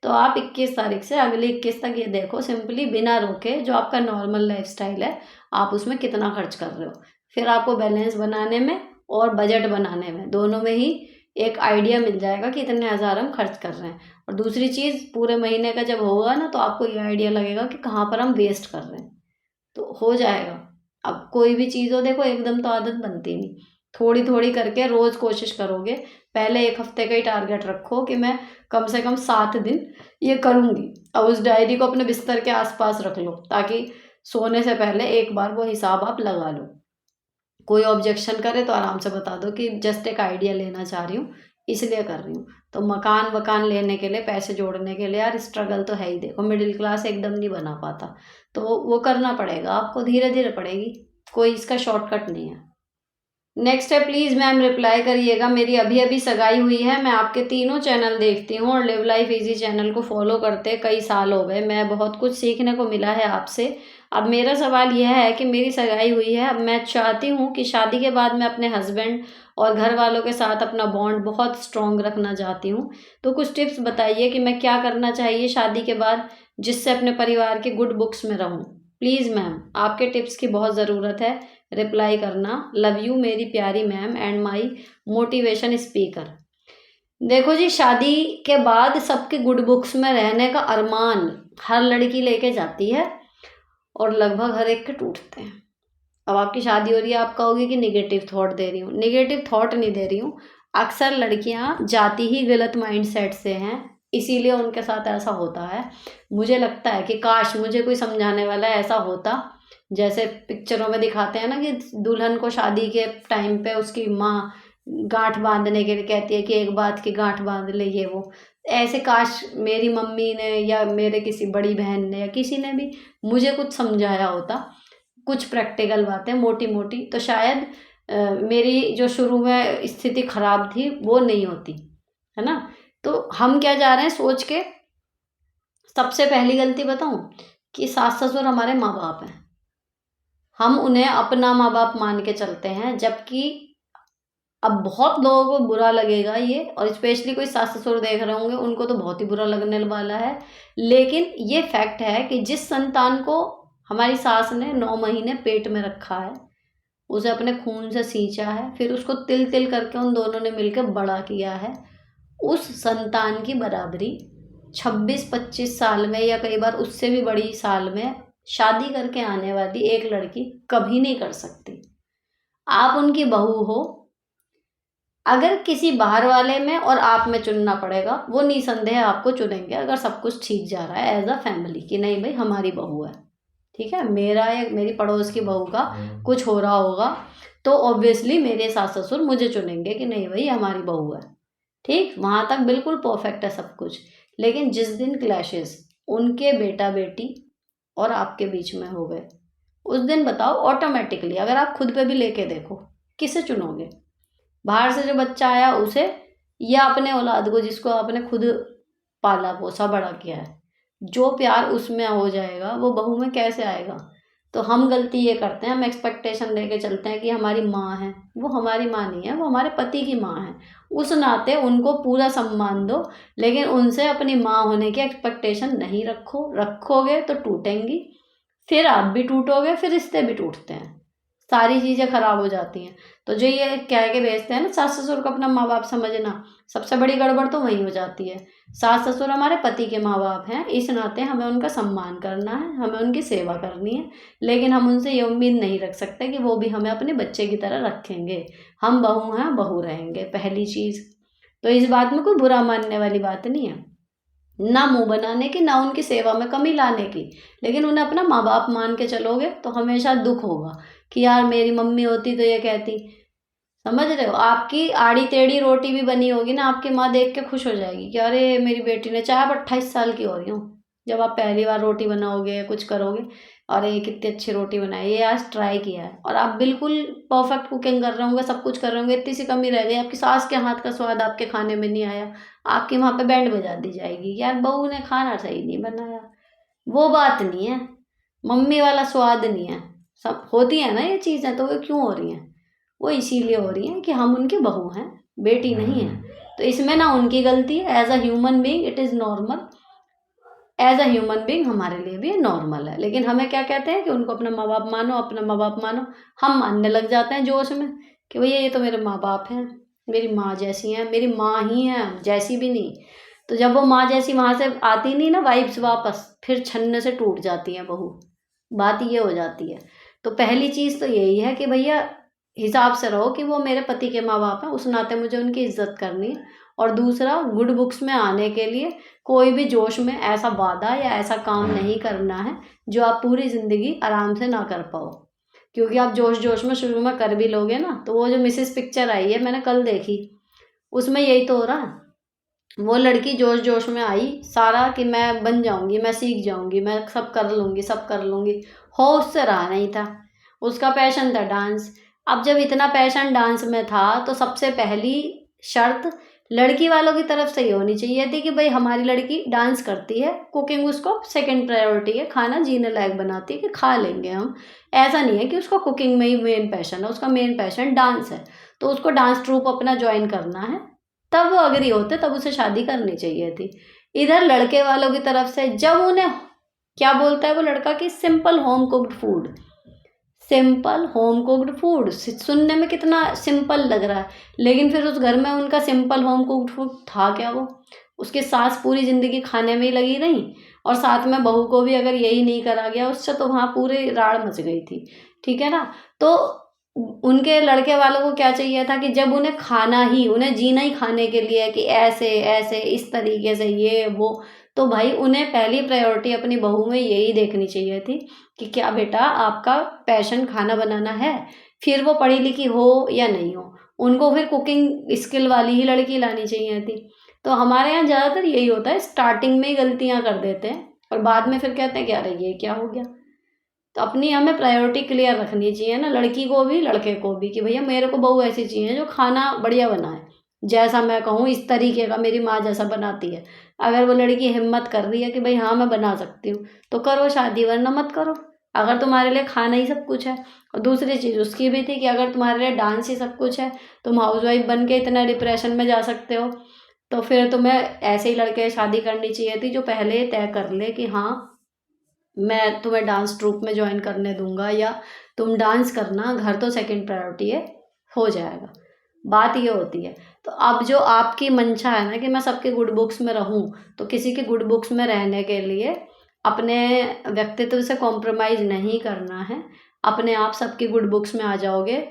तो आप 21 तारीख से अगले 21 तक ये देखो सिंपली बिना रोके जो आपका नॉर्मल लाइफस्टाइल है आप उसमें कितना खर्च कर रहे हो। फिर आपको बैलेंस बनाने में और बजट बनाने में, दोनों में ही एक आइडिया मिल जाएगा कि इतने हज़ार हम खर्च कर रहे हैं। और दूसरी चीज़, पूरे महीने का जब होगा ना तो आपको ये आइडिया लगेगा कि कहाँ पर हम वेस्ट कर रहे हैं, तो हो जाएगा। अब कोई भी चीज़ हो, देखो एकदम तो आदत बनती नहीं, थोड़ी थोड़ी करके रोज़ कोशिश करोगे। पहले 1 हफ्ते का ही टारगेट रखो कि मैं कम से कम 7 दिन ये करूँगी। अब उस डायरी को अपने बिस्तर के आसपास रख लो ताकि सोने से पहले एक बार वो हिसाब आप लगा लो। कोई ऑब्जेक्शन करे तो आराम से बता दो कि जस्ट एक आइडिया लेना चाह रही हूँ, इसलिए कर रही हूँ। तो मकान वकान लेने के लिए, पैसे जोड़ने के लिए यार स्ट्रगल तो है ही। देखो, मिडिल क्लास एकदम नहीं बना पाता, तो वो करना पड़ेगा आपको, धीरे धीरे पड़ेगी, कोई इसका शॉर्टकट नहीं है। नेक्स्ट है, प्लीज़ मैम रिप्लाई करिएगा, मेरी अभी अभी सगाई हुई है, मैं आपके तीनों चैनल देखती हूँ और लिव लाइफ इजी चैनल को फॉलो करते कई साल हो गए, मैं बहुत कुछ सीखने को मिला है आपसे। अब मेरा सवाल यह है कि मेरी सगाई हुई है, अब मैं चाहती हूँ कि शादी के बाद मैं अपने हस्बैंड और घर वालों के साथ अपना बॉन्ड बहुत स्ट्रॉन्ग रखना चाहती हूँ। तो कुछ टिप्स बताइए कि मैं क्या करना चाहिए शादी के बाद, जिससे अपने परिवार के गुड बुक्स में रहूँ। प्लीज़ मैम, आपके टिप्स की बहुत ज़रूरत है, रिप्लाई करना। लव यू मेरी प्यारी ma'am and my motivation speaker. देखो जी, शादी के बाद सबके गुड बुक्स में रहने का अरमान हर लड़की लेके जाती है और लगभग हर एक के टूटते हैं। अब आपकी शादी हो रही है, आप कहोगे कि निगेटिव थॉट दे रही हूँ, निगेटिव थॉट नहीं दे रही हूँ। अक्सर लड़कियां जाती ही गलत माइंडसेट से हैं, इसीलिए उनके साथ ऐसा होता है। मुझे लगता है कि काश मुझे कोई समझाने वाला ऐसा होता, जैसे पिक्चरों में दिखाते हैं ना कि दुल्हन को शादी के टाइम पे उसकी माँ गांठ बांधने के लिए कहती है कि एक बात की गांठ बांध ले, ये वो। ऐसे काश मेरी मम्मी ने या मेरे किसी बड़ी बहन ने या किसी ने भी मुझे कुछ समझाया होता, कुछ प्रैक्टिकल बातें मोटी मोटी, तो शायद मेरी जो शुरू में स्थिति खराब थी वो नहीं होती, है ना। तो हम क्या जा रहे हैं सोच के, सबसे पहली गलती बताऊं कि सास ससुर हमारे माँ बाप हैं, हम उन्हें अपना माँ बाप मान के चलते हैं, जबकि अब बहुत लोगों को बुरा लगेगा ये, और स्पेशली कोई सास ससुर देख रहे होंगे उनको तो बहुत ही बुरा लगने वाला है। लेकिन ये फैक्ट है कि जिस संतान को हमारी सास ने 9 महीने पेट में रखा है, उसे अपने खून से सींचा है, फिर उसको तिल तिल करके उन दोनों ने मिलकर बड़ा किया है, उस संतान की बराबरी 26-25 साल में या कई बार उससे भी बड़ी साल में शादी करके आने वाली एक लड़की कभी नहीं कर सकती। आप उनकी बहू हो, अगर किसी बाहर वाले में और आप में चुनना पड़ेगा, वो निसंदेह आपको चुनेंगे अगर सब कुछ ठीक जा रहा है एज अ फैमिली, कि नहीं भाई हमारी बहू है, ठीक है। मेरा या मेरी पड़ोस की बहू का कुछ हो रहा होगा तो ऑब्वियसली मेरे सास ससुर मुझे चुनेंगे कि नहीं भाई हमारी बहू है, ठीक। वहाँ तक बिल्कुल परफेक्ट है सब कुछ। लेकिन जिस दिन क्लैशेस उनके बेटा बेटी और आपके बीच में हो गए, उस दिन बताओ ऑटोमेटिकली, अगर आप खुद पे भी लेके देखो, किसे चुनोगे? बाहर से जो बच्चा आया उसे, या अपने औलाद को जिसको आपने खुद पाला पोसा बड़ा किया है? जो प्यार उसमें हो जाएगा वो बहू में कैसे आएगा? तो हम गलती ये करते हैं, हम एक्सपेक्टेशन लेके चलते हैं कि हमारी माँ है, वो हमारी माँ नहीं है, वो हमारे पति की माँ है। उस नाते उनको पूरा सम्मान दो, लेकिन उनसे अपनी माँ होने की एक्सपेक्टेशन नहीं रखो, रखोगे तो टूटेंगी, फिर आप भी टूटोगे, फिर रिश्ते भी टूटते हैं, सारी चीज़ें खराब हो जाती हैं। तो जो ये कह के भेजते हैं ना सास ससुर को अपना माँ बाप समझना, सबसे बड़ी गड़बड़ तो वहीं हो जाती है। सास ससुर हमारे पति के माँ बाप हैं, इस नाते हमें उनका सम्मान करना है, हमें उनकी सेवा करनी है, लेकिन हम उनसे ये उम्मीद नहीं रख सकते कि वो भी हमें अपने बच्चे की तरह रखेंगे। हम बहू हैं, बहू रहेंगे, पहली चीज़। तो इस बात में कोई बुरा मानने वाली बात नहीं है, ना मुंह बनाने की, ना उनकी सेवा में कमी लाने की। लेकिन उन्हें अपना माँ बाप मान के चलोगे तो हमेशा दुख होगा कि यार मेरी मम्मी होती तो ये कहती। समझ रहे हो? आपकी आड़ी टेढ़ी रोटी भी बनी होगी ना, आपकी माँ देख के खुश हो जाएगी कि अरे मेरी बेटी ने, चाहे आप 28 साल की हो रही हो, जब आप पहली बार रोटी बनाओगे या कुछ करोगे, अरे ये कितनी अच्छी रोटी बनाई, ये आज ट्राई किया है, और आप बिल्कुल परफेक्ट कुकिंग कर रहे होंगे, सब कुछ कर रहे होंगे, इतनी सी कमी रह गई, आपकी सास के हाथ का स्वाद आपके खाने में नहीं आया, आपकी वहाँ पे बैंड बजा दी जाएगी कि यार बहू ने खाना सही नहीं बनाया। वो बात नहीं है, मम्मी वाला स्वाद नहीं है। सब होती है ना ये चीज़ें, तो वो क्यों हो रही हैं? वो इसीलिए हो रही हैं कि हम उनकी बहू हैं, बेटी नहीं है। तो इसमें ना उनकी गलती है, as a human being it is normal, as a human being हमारे लिए भी नॉर्मल है। लेकिन हमें क्या कहते हैं कि उनको अपना माँ बाप मानो, अपना माँ बाप मानो। हम मानने लग जाते हैं जोश में कि भैया ये तो मेरे माँ बाप हैं, मेरी माँ जैसी हैं, मेरी माँ ही हैं, जैसी भी नहीं। तो जब वो माँ जैसी वहाँ से आती नहीं ना वाइब्स वापस, फिर छन्ने से टूट जाती है बहू। बात ये हो जाती है। तो पहली चीज़ तो यही है कि भैया हिसाब से रहो कि वो मेरे पति के माँ बाप हैं, उस नाते मुझे उनकी इज्जत करनी है। और दूसरा, गुड बुक्स में आने के लिए कोई भी जोश में ऐसा वादा या ऐसा काम नहीं करना है जो आप पूरी ज़िंदगी आराम से ना कर पाओ। क्योंकि आप जोश जोश में शुरू में कर भी लोगे ना, तो वो जो मिसेस पिक्चर आई है मैंने कल देखी, उसमें यही तो हो रहा है। वो लड़की जोश जोश में आई सारा कि मैं बन जाऊंगी, मैं सीख जाऊंगी, मैं सब कर लूंगी, सब कर लूंगी। हो उससे रहा नहीं था, उसका पैशन था डांस। अब जब इतना पैशन डांस में था तो सबसे पहली शर्त लड़की वालों की तरफ से ये होनी चाहिए थी कि भाई हमारी लड़की डांस करती है, कुकिंग उसको सेकंड प्रायोरिटी है, खाना जीने लायक बनाती है कि खा लेंगे हम। ऐसा नहीं है कि उसको कुकिंग में ही मेन पैशन है, उसका मेन पैशन डांस है, तो उसको डांस ट्रूप अपना ज्वाइन करना है। तब वो अग्री होते, तब उसे शादी करनी चाहिए थी। इधर लड़के वालों की तरफ से जब उन्हें क्या बोलता है वो लड़का कि simple home cooked food, simple home cooked food सुनने में कितना सिंपल लग रहा है, लेकिन फिर उस घर में उनका सिंपल होम कुक्ड फूड था क्या? वो उसकी सास पूरी ज़िंदगी खाने में ही लगी रही और साथ में बहू को भी अगर यही नहीं करा गया उससे तो वहाँ पूरी राड़ मच गई थी। ठीक है ना? तो उनके लड़के वालों को क्या चाहिए था कि जब उन्हें खाना ही, उन्हें जीना ही खाने के लिए है कि ऐसे ऐसे इस तरीके से ये वो, तो भाई उन्हें पहली प्रायोरिटी अपनी बहू में यही देखनी चाहिए थी कि क्या बेटा आपका पैशन खाना बनाना है, फिर वो पढ़ी लिखी हो या नहीं हो, उनको फिर कुकिंग स्किल वाली ही लड़की लानी चाहिए थी। तो हमारे यहाँ ज़्यादातर यही होता है, स्टार्टिंग में ही गलतियाँ कर देते हैं और बाद में फिर कहते हैं कि अरे ये क्या हो गया। तो अपनी हमें प्रायोरिटी क्लियर रखनी चाहिए ना, लड़की को भी लड़के को भी, कि भैया मेरे को बहू ऐसी चाहिए जो खाना बढ़िया बनाए, जैसा मैं कहूँ इस तरीके का, मेरी माँ जैसा बनाती है। अगर वो लड़की हिम्मत कर रही है कि भाई हाँ मैं बना सकती हूँ तो करो शादी, वरना मत करो। अगर तुम्हारे लिए खाना ही सब कुछ है। और दूसरी चीज़ उसकी भी थी कि अगर तुम्हारे लिए डांस ही सब कुछ है, तुम हाउसवाइफ बन के इतना डिप्रेशन में जा सकते हो, तो फिर तुम्हें ऐसे ही लड़के शादी करनी चाहिए थी जो पहले तय कर ले कि हाँ मैं तुम्हें डांस ट्रूप में ज्वाइन करने दूंगा, या तुम डांस करना, घर तो सेकंड प्रायोरिटी है, हो जाएगा। बात ये होती है। तो अब जो आपकी मंशा है ना कि मैं सबके गुड बुक्स में रहूं, तो किसी के गुड बुक्स में रहने के लिए अपने व्यक्तित्व से कॉम्प्रोमाइज़ नहीं करना है। अपने आप सबकी गुड बुक्स में आ जाओगे।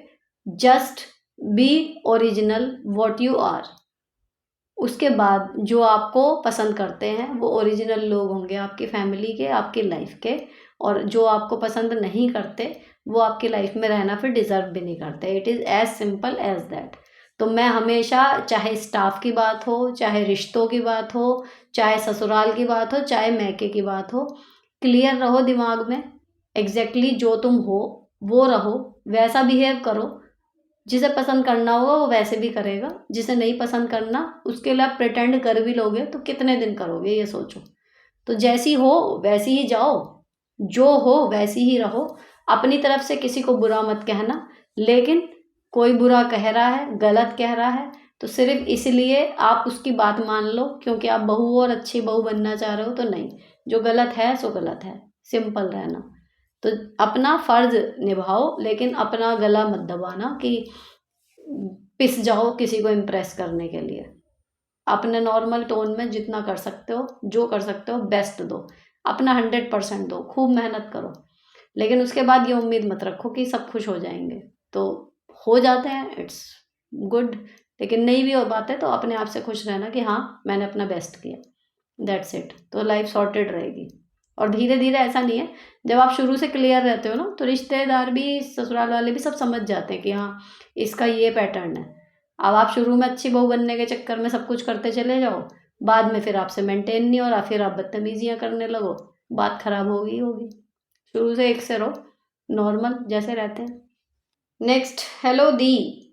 Just be original what you are. उसके बाद जो आपको पसंद करते हैं वो ओरिजिनल लोग होंगे आपकी फैमिली के, आपकी लाइफ के, और जो आपको पसंद नहीं करते वो आपकी लाइफ में रहना फिर डिज़र्व भी नहीं करते। It is as simple as that. तो मैं हमेशा, चाहे स्टाफ की बात हो, चाहे रिश्तों की बात हो, चाहे ससुराल की बात हो, चाहे मैके की बात हो, क्लियर रहो दिमाग में। एग्जैक्टली जो तुम हो वो रहो, वैसा बिहेव करो। जिसे पसंद करना होगा वो वैसे भी करेगा, जिसे नहीं पसंद करना उसके लिए आप प्रिटेंड कर भी लोगे तो कितने दिन करोगे ये सोचो। तो जैसी हो वैसी ही जाओ, जो हो वैसी ही रहो। अपनी तरफ से किसी को बुरा मत कहना, लेकिन कोई बुरा कह रहा है, गलत कह रहा है, तो सिर्फ इसलिए आप उसकी बात मान लो क्योंकि आप बहू और अच्छी बहू बनना चाह रहे हो, तो नहीं, जो गलत है सो गलत है, सिंपल रहना। तो अपना फर्ज निभाओ, लेकिन अपना गला मत दबाना कि पिस जाओ किसी को इम्प्रेस करने के लिए। अपने नॉर्मल टोन में जितना कर सकते हो, जो कर सकते हो बेस्ट दो, अपना 100% दो, खूब मेहनत करो। लेकिन उसके बाद ये उम्मीद मत रखो कि सब खुश हो जाएंगे। तो हो जाते हैं, इट्स गुड, लेकिन नहीं भी हो पाते तो अपने आप से खुश रहना कि हाँ मैंने अपना बेस्ट किया, दैट्स इट। तो लाइफ सॉर्टेड रहेगी। और धीरे धीरे, ऐसा नहीं है, जब आप शुरू से क्लियर रहते हो ना तो रिश्तेदार भी, ससुराल वाले भी सब समझ जाते हैं कि हाँ इसका ये पैटर्न है। अब आप शुरू में अच्छी बहू बनने के चक्कर में सब कुछ करते चले जाओ, बाद में फिर आपसे मेंटेन नहीं हो रहा, फिर आप बदतमीजियाँ करने लगो, बात खराब होगी होगी। शुरू से एक से रहो, नॉर्मल जैसे रहते हैं। नेक्स्ट, हेलो दी,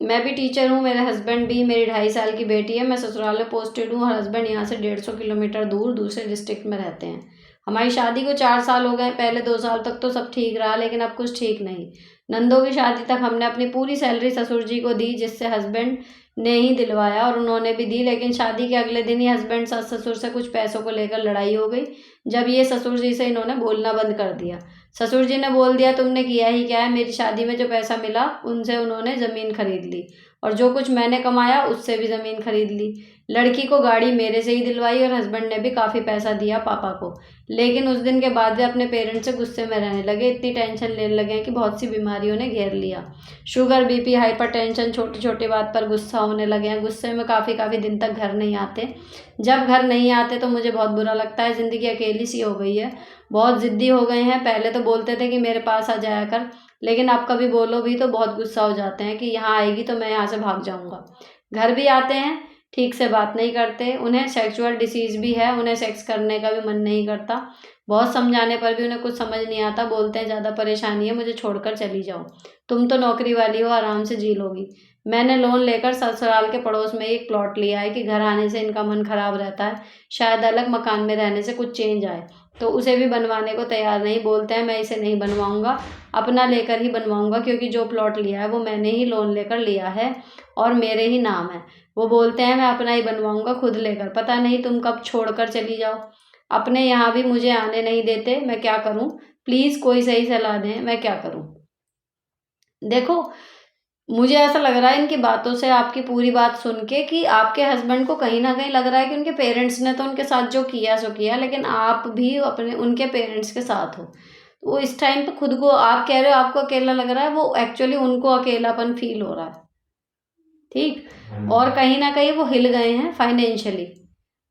मैं भी टीचर हूँ, मेरे हस्बैंड भी, मेरी 2.5 साल की बेटी है, मैं ससुराल में पोस्टेड हूँ और हस्बैंड यहाँ से 150 किलोमीटर दूर दूसरे डिस्ट्रिक्ट में रहते हैं। हमारी शादी को 4 साल हो गए। पहले 2 साल तक तो सब ठीक रहा, लेकिन अब कुछ ठीक नहीं। नंदों की शादी तक हमने अपनी पूरी सैलरी ससुर जी को दी, जिससे हस्बैंड ने ही दिलवाया और उन्होंने भी दी, लेकिन शादी के अगले दिन ही हस्बैंड सास ससुर से कुछ पैसों को लेकर लड़ाई हो गई। जब ये ससुर जी से इन्होंने बोलना बंद कर दिया। ससुर जी ने बोल दिया तुमने किया ही क्या है, मेरी शादी में जो पैसा मिला उनसे उन्होंने ज़मीन खरीद ली और जो कुछ मैंने कमाया उससे भी ज़मीन खरीद ली। लड़की को गाड़ी मेरे से ही दिलवाई और हस्बैंड ने भी काफ़ी पैसा दिया पापा को। लेकिन उस दिन के बाद वे अपने पेरेंट्स से गुस्से में रहने लगे, इतनी टेंशन लेने लगे कि बहुत सी बीमारियों ने घेर लिया। शुगर, बीपी, हाइपरटेंशन, छोटी छोटी बात पर गुस्सा होने लगे हैं। गुस्से में काफ़ी दिन तक घर नहीं आते। जब घर नहीं आते तो मुझे बहुत बुरा लगता है, ज़िंदगी अकेली सी हो गई है। बहुत ज़िद्दी हो गए हैं। पहले तो बोलते थे कि मेरे पास आ जाया कर, लेकिन अब कभी बोलो भी तो बहुत गुस्सा हो जाते हैं कि यहाँ आएगी तो मैं यहाँ से भाग जाऊँगा। घर भी आते हैं, ठीक से बात नहीं करते। उन्हें सेक्सुअल डिसीज़ भी है, उन्हें सेक्स करने का भी मन नहीं करता। बहुत समझाने पर भी उन्हें कुछ समझ नहीं आता। बोलते हैं ज़्यादा परेशानी है, मुझे छोड़कर चली जाओ, तुम तो नौकरी वाली हो, आराम से जी लोगी। मैंने लोन लेकर ससुराल के पड़ोस में एक प्लॉट लिया है कि घर आने से इनका मन खराब रहता है, शायद अलग मकान में रहने से कुछ चेंज आए। तो उसे भी बनवाने को तैयार नहीं, बोलते हैं मैं इसे नहीं बनवाऊंगा, अपना लेकर ही बनवाऊंगा, क्योंकि जो प्लॉट लिया है वो मैंने ही लोन लेकर लिया है और मेरे ही नाम है। वो बोलते हैं मैं अपना ही बनवाऊंगा खुद लेकर, पता नहीं तुम कब छोड़कर चली जाओ। अपने यहाँ भी मुझे आने नहीं देते, मैं क्या करूँ? प्लीज़ कोई सही सलाह दें, मैं क्या करूँ? देखो, मुझे ऐसा लग रहा है इनकी बातों से, आपकी पूरी बात सुन के, कि आपके हस्बैंड को कहीं न कहीं लग रहा है कि उनके पेरेंट्स ने तो उनके साथ जो किया सो किया, लेकिन आप भी अपने उनके पेरेंट्स के साथ हो। तो वो इस टाइम पे खुद को, आप कह रहे हो आपको अकेला लग रहा है, वो एक्चुअली उनको अकेलापन फ़ील हो रहा है, ठीक? और कहीं न कहीं वो हिल गए हैं फाइनेंशियली।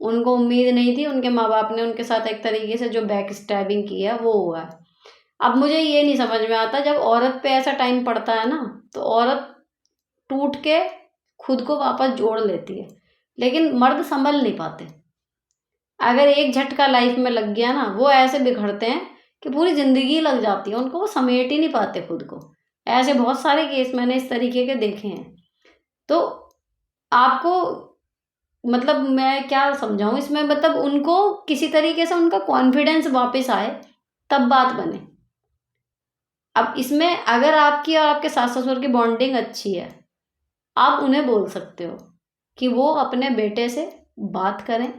उनको उम्मीद नहीं थी, उनके माँ-बाप ने उनके साथ एक तरीके से जो बैक स्टैबिंग की है वो हुआ है। अब मुझे ये नहीं समझ में आता, जब औरत पे ऐसा टाइम पड़ता है ना, तो औरत टूट के खुद को वापस जोड़ लेती है, लेकिन मर्द संभल नहीं पाते। अगर एक झटका लाइफ में लग गया ना, वो ऐसे बिखरते हैं कि पूरी ज़िंदगी लग जाती है उनको, वो समेट ही नहीं पाते खुद को। ऐसे बहुत सारे केस मैंने इस तरीके के देखे हैं। तो आपको, मतलब मैं क्या समझाऊँ इसमें, मतलब उनको किसी तरीके से उनका कॉन्फिडेंस वापस आए, तब बात बने। अब इसमें अगर आपकी और आपके सास-ससुर की बॉन्डिंग अच्छी है, आप उन्हें बोल सकते हो कि वो अपने बेटे से बात करें,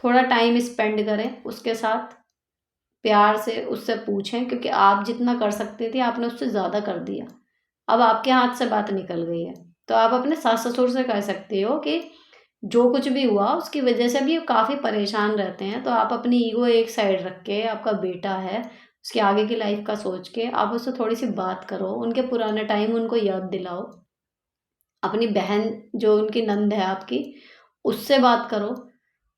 थोड़ा टाइम स्पेंड करें उसके साथ, प्यार से उससे पूछें, क्योंकि आप जितना कर सकती थी आपने उससे ज़्यादा कर दिया। अब आपके हाथ से बात निकल गई है, तो आप अपने सास-ससुर से कह सकती हो कि जो कुछ भी हुआ उसकी वजह से भी काफ़ी परेशान रहते हैं, तो आप अपनी ईगो एक साइड रख के, आपका बेटा है, उसके आगे की लाइफ का सोच के आप उससे थोड़ी-सी बात करो, उनके पुराने टाइम उनको याद दिलाओ। अपनी बहन, जो उनकी नंद है आपकी, उससे बात करो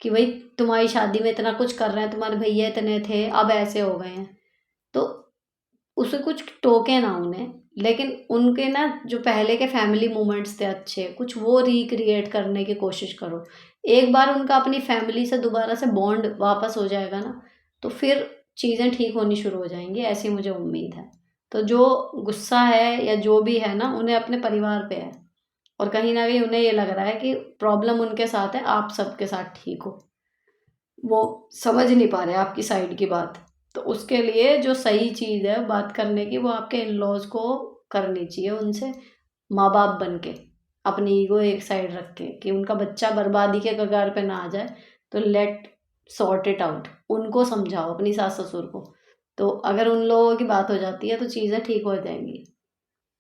कि भई तुम्हारी शादी में इतना कुछ कर रहे हैं, तुम्हारे भैया इतने थे, अब ऐसे हो गए हैं। तो उसे कुछ टोके ना उन्हें, लेकिन उनके ना जो पहले के फैमिली मोमेंट्स थे अच्छे, कुछ वो रिक्रिएट करने की कोशिश करो। एक बार उनका अपनी फैमिली से दोबारा से बॉन्ड वापस हो जाएगा ना, तो फिर चीज़ें ठीक होनी शुरू हो जाएँगी, ऐसी मुझे उम्मीद है। तो जो गुस्सा है या जो भी है ना, उन्हें अपने परिवार पे है, और कहीं न कहीं उन्हें ये लग रहा है कि प्रॉब्लम उनके साथ है, आप सबके साथ ठीक हो। वो समझ नहीं पा रहे आपकी साइड की बात। तो उसके लिए जो सही चीज़ है बात करने की, वो आपके इन-लॉज़ को करनी चाहिए उनसे, माँ-बाप बन के। अपनी ईगो एक साइड रख के, कि उनका बच्चा बर्बादी के कगार पे ना आ जाए, तो लेट सॉर्ट इट आउट। उनको समझाओ, अपनी सास-ससुर को। तो अगर उन लोगों की बात हो जाती है तो चीज़ें ठीक हो जाएँगी।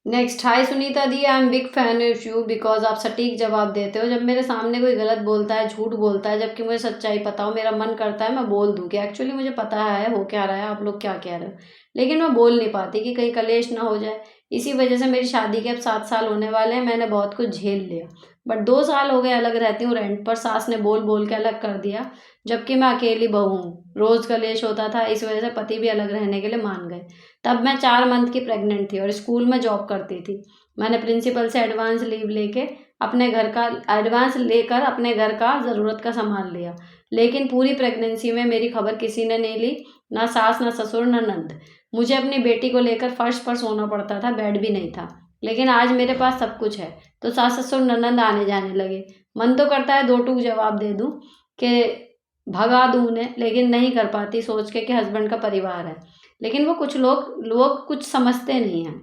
Next, hi Sunita the, I am big fan of you because आप सटीक जवाब देते हो। जब मेरे सामने कोई गलत बोलता है, झूठ बोलता है, जबकि मुझे सच्चाई पता हो, मेरा मन करता है मैं बोल दूं कि एक्चुअली मुझे पता है हो क्या रहा है, आप लोग क्या कह रहे हो, लेकिन मैं बोल नहीं पाती कि कहीं कलेश ना हो जाए। इसी वजह से मेरी शादी के अब 7 साल होने वाले हैं, मैंने बहुत कुछ झेल लिया, बट 2 साल हो गए अलग रहती हूँ रेंट पर। सास ने बोल बोल के अलग कर दिया, जबकि मैं अकेली बहू हूँ। रोज़ कलेश होता था, इस वजह से पति भी अलग रहने के लिए मान गए। तब मैं 4 मंथ की प्रेग्नेंट थी और स्कूल में जॉब करती थी। मैंने प्रिंसिपल से एडवांस लीव लेके अपने घर का एडवांस लेकर अपने घर का ज़रूरत का सामान लिया, लेकिन पूरी प्रेगनेंसी में मेरी खबर किसी ने नहीं ली, ना सास, ना ससुर, ना ननद। मुझे अपनी बेटी को लेकर फर्श पर सोना पड़ता था, बेड भी नहीं था। लेकिन आज मेरे पास सब कुछ है, तो सास, ससुर, ननद आने जाने लगे। मन तो करता है दो टूक जवाब दे दूँ कि भगा दूँ उन्हें, लेकिन नहीं कर पाती, सोच के कि हस्बैंड का परिवार है। लेकिन वो कुछ लोग कुछ समझते नहीं हैं।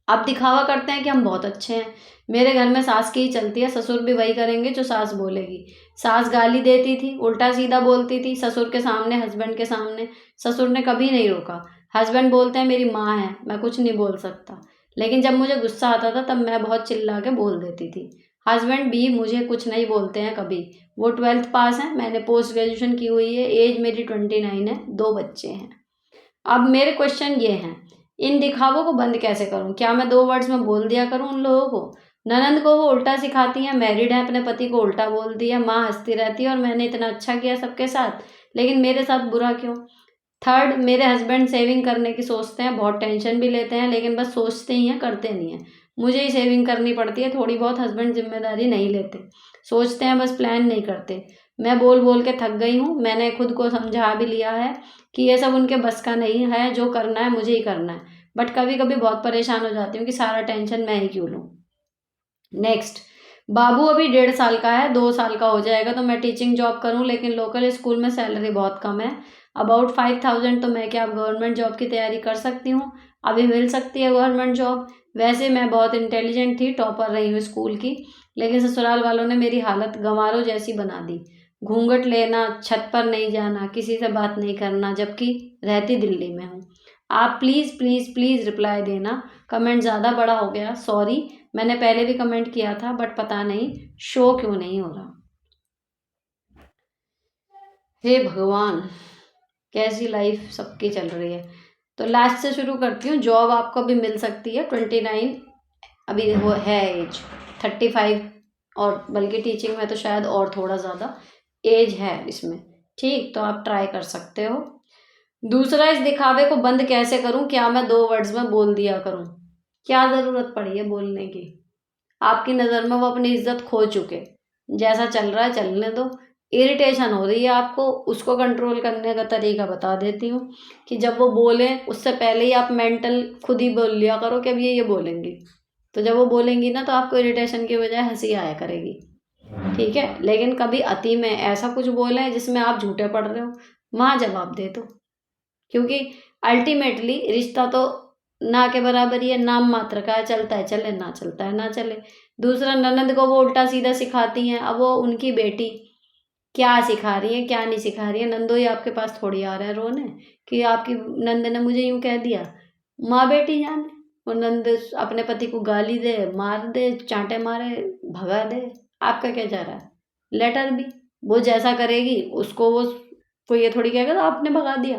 अब दिखावा करते हैं कि हम बहुत अच्छे हैं। मेरे घर में सास की ही चलती है, ससुर भी वही करेंगे जो सास बोलेगी। सास गाली देती थी, उल्टा-सीधा बोलती थी, ससुर के सामने, हस्बैंड के सामने। ससुर ने कभी नहीं रोका। हस्बैंड बोलते हैं मेरी माँ है, मैं कुछ नहीं बोल सकता। लेकिन जब मुझे गुस्सा आता था तब मैं बहुत चिल्ला के बोल देती थी। हस्बैंड भी मुझे कुछ नहीं बोलते हैं कभी। वो 12th पास हैं, मैंने पोस्ट ग्रेजुएशन की हुई है, एज मेरी 29 है, 2 बच्चे हैं। अब मेरे क्वेश्चन ये हैं, इन दिखावों को बंद कैसे करूँ? क्या मैं 2 वर्ड्स में बोल दिया करूँ उन लोगों को? ननंद को वो उल्टा सिखाती हैं, मैरिड है, अपने पति को उल्टा बोलती है, माँ हँसती रहती है और मैंने इतना अच्छा किया सबके साथ, लेकिन मेरे साथ बुरा क्यों? थर्ड, मेरे हस्बैंड सेविंग करने की सोचते हैं, बहुत टेंशन भी लेते हैं, लेकिन बस सोचते ही हैं, करते नहीं हैं। मुझे ही सेविंग करनी पड़ती है थोड़ी बहुत, हस्बैंड ज़िम्मेदारी नहीं लेते। सोचते हैं बस, प्लान नहीं करते। मैं बोल बोल के थक गई हूँ। मैंने खुद को समझा भी लिया है कि ये सब उनके बस का नहीं है, जो करना है मुझे ही करना है। बट कभी कभी बहुत परेशान हो जाती हूँ कि सारा टेंशन मैं ही क्यों लूँ। नेक्स्ट, बाबू अभी 1.5 साल का है, 2 साल का हो जाएगा तो मैं टीचिंग जॉब करूँ, लेकिन लोकल स्कूल में सैलरी बहुत कम है, अबाउट 5,000। तो मैं क्या गवर्नमेंट जॉब की तैयारी कर सकती हूँ? अभी मिल सकती है गवर्नमेंट जॉब। वैसे मैं बहुत इंटेलिजेंट थी, टॉपर रही हूँ स्कूल की, लेकिन ससुराल वालों ने मेरी हालत गंवारों जैसी बना दी। घूंघट लेना, छत पर नहीं जाना, किसी से बात नहीं करना, जबकि रहती दिल्ली में हूँ। आप प्लीज़ प्लीज़ प्लीज़ रिप्लाई देना। कमेंट ज़्यादा बड़ा हो गया, सॉरी। मैंने पहले भी कमेंट किया था, बट पता नहीं शो क्यों नहीं हो रहा। हे भगवान, कैसी लाइफ सबकी चल रही है। तो लास्ट से शुरू करती हूँ। जॉब आपको भी मिल सकती है, 29 अभी वो है एज, 35, और बल्कि टीचिंग में तो शायद और थोड़ा ज़्यादा एज है इसमें। ठीक, तो आप ट्राई कर सकते हो। दूसरा, इस दिखावे को बंद कैसे करूं? क्या मैं 2 वर्ड्स में बोल दिया करूं? क्या ज़रूरत पड़ी है बोलने की? आपकी नज़र में वो अपनी इज्जत खो चुके। जैसा चल रहा है चलने दो। इरिटेशन हो रही है आपको, उसको कंट्रोल करने का तरीका बता देती हूँ कि जब वो बोलें उससे पहले ही आप मेंटल खुद ही बोल लिया करो कि अब ये बोलेंगी। तो जब वो बोलेंगी ना तो आपको इरिटेशन की बजाय हंसी आया करेगी। ठीक है, लेकिन कभी अति में ऐसा कुछ बोले जिसमें आप झूठे पड़ रहे हो, वहाँ जवाब दे दो। क्योंकि अल्टीमेटली रिश्ता तो ना के बराबर ही है, नाम मात्र का है, चलता है चले, ना चलता है ना चले। दूसरा, ननद को वो उल्टा सीधा सिखाती हैं। अब वो उनकी बेटी क्या सिखा रही है क्या नहीं सिखा रही है, नंदोई आपके पास थोड़ी आ रहा है रोने कि आपकी नंद ने मुझे यूं कह दिया। माँ बेटी जाने, वो नंद अपने पति को गाली दे, मार दे, चांटे मारे, भगा दे, आपका क्या जा रहा है? लेटर भी वो जैसा करेगी उसको वो कोई ये थोड़ी कहेगा तो आपने भगा दिया,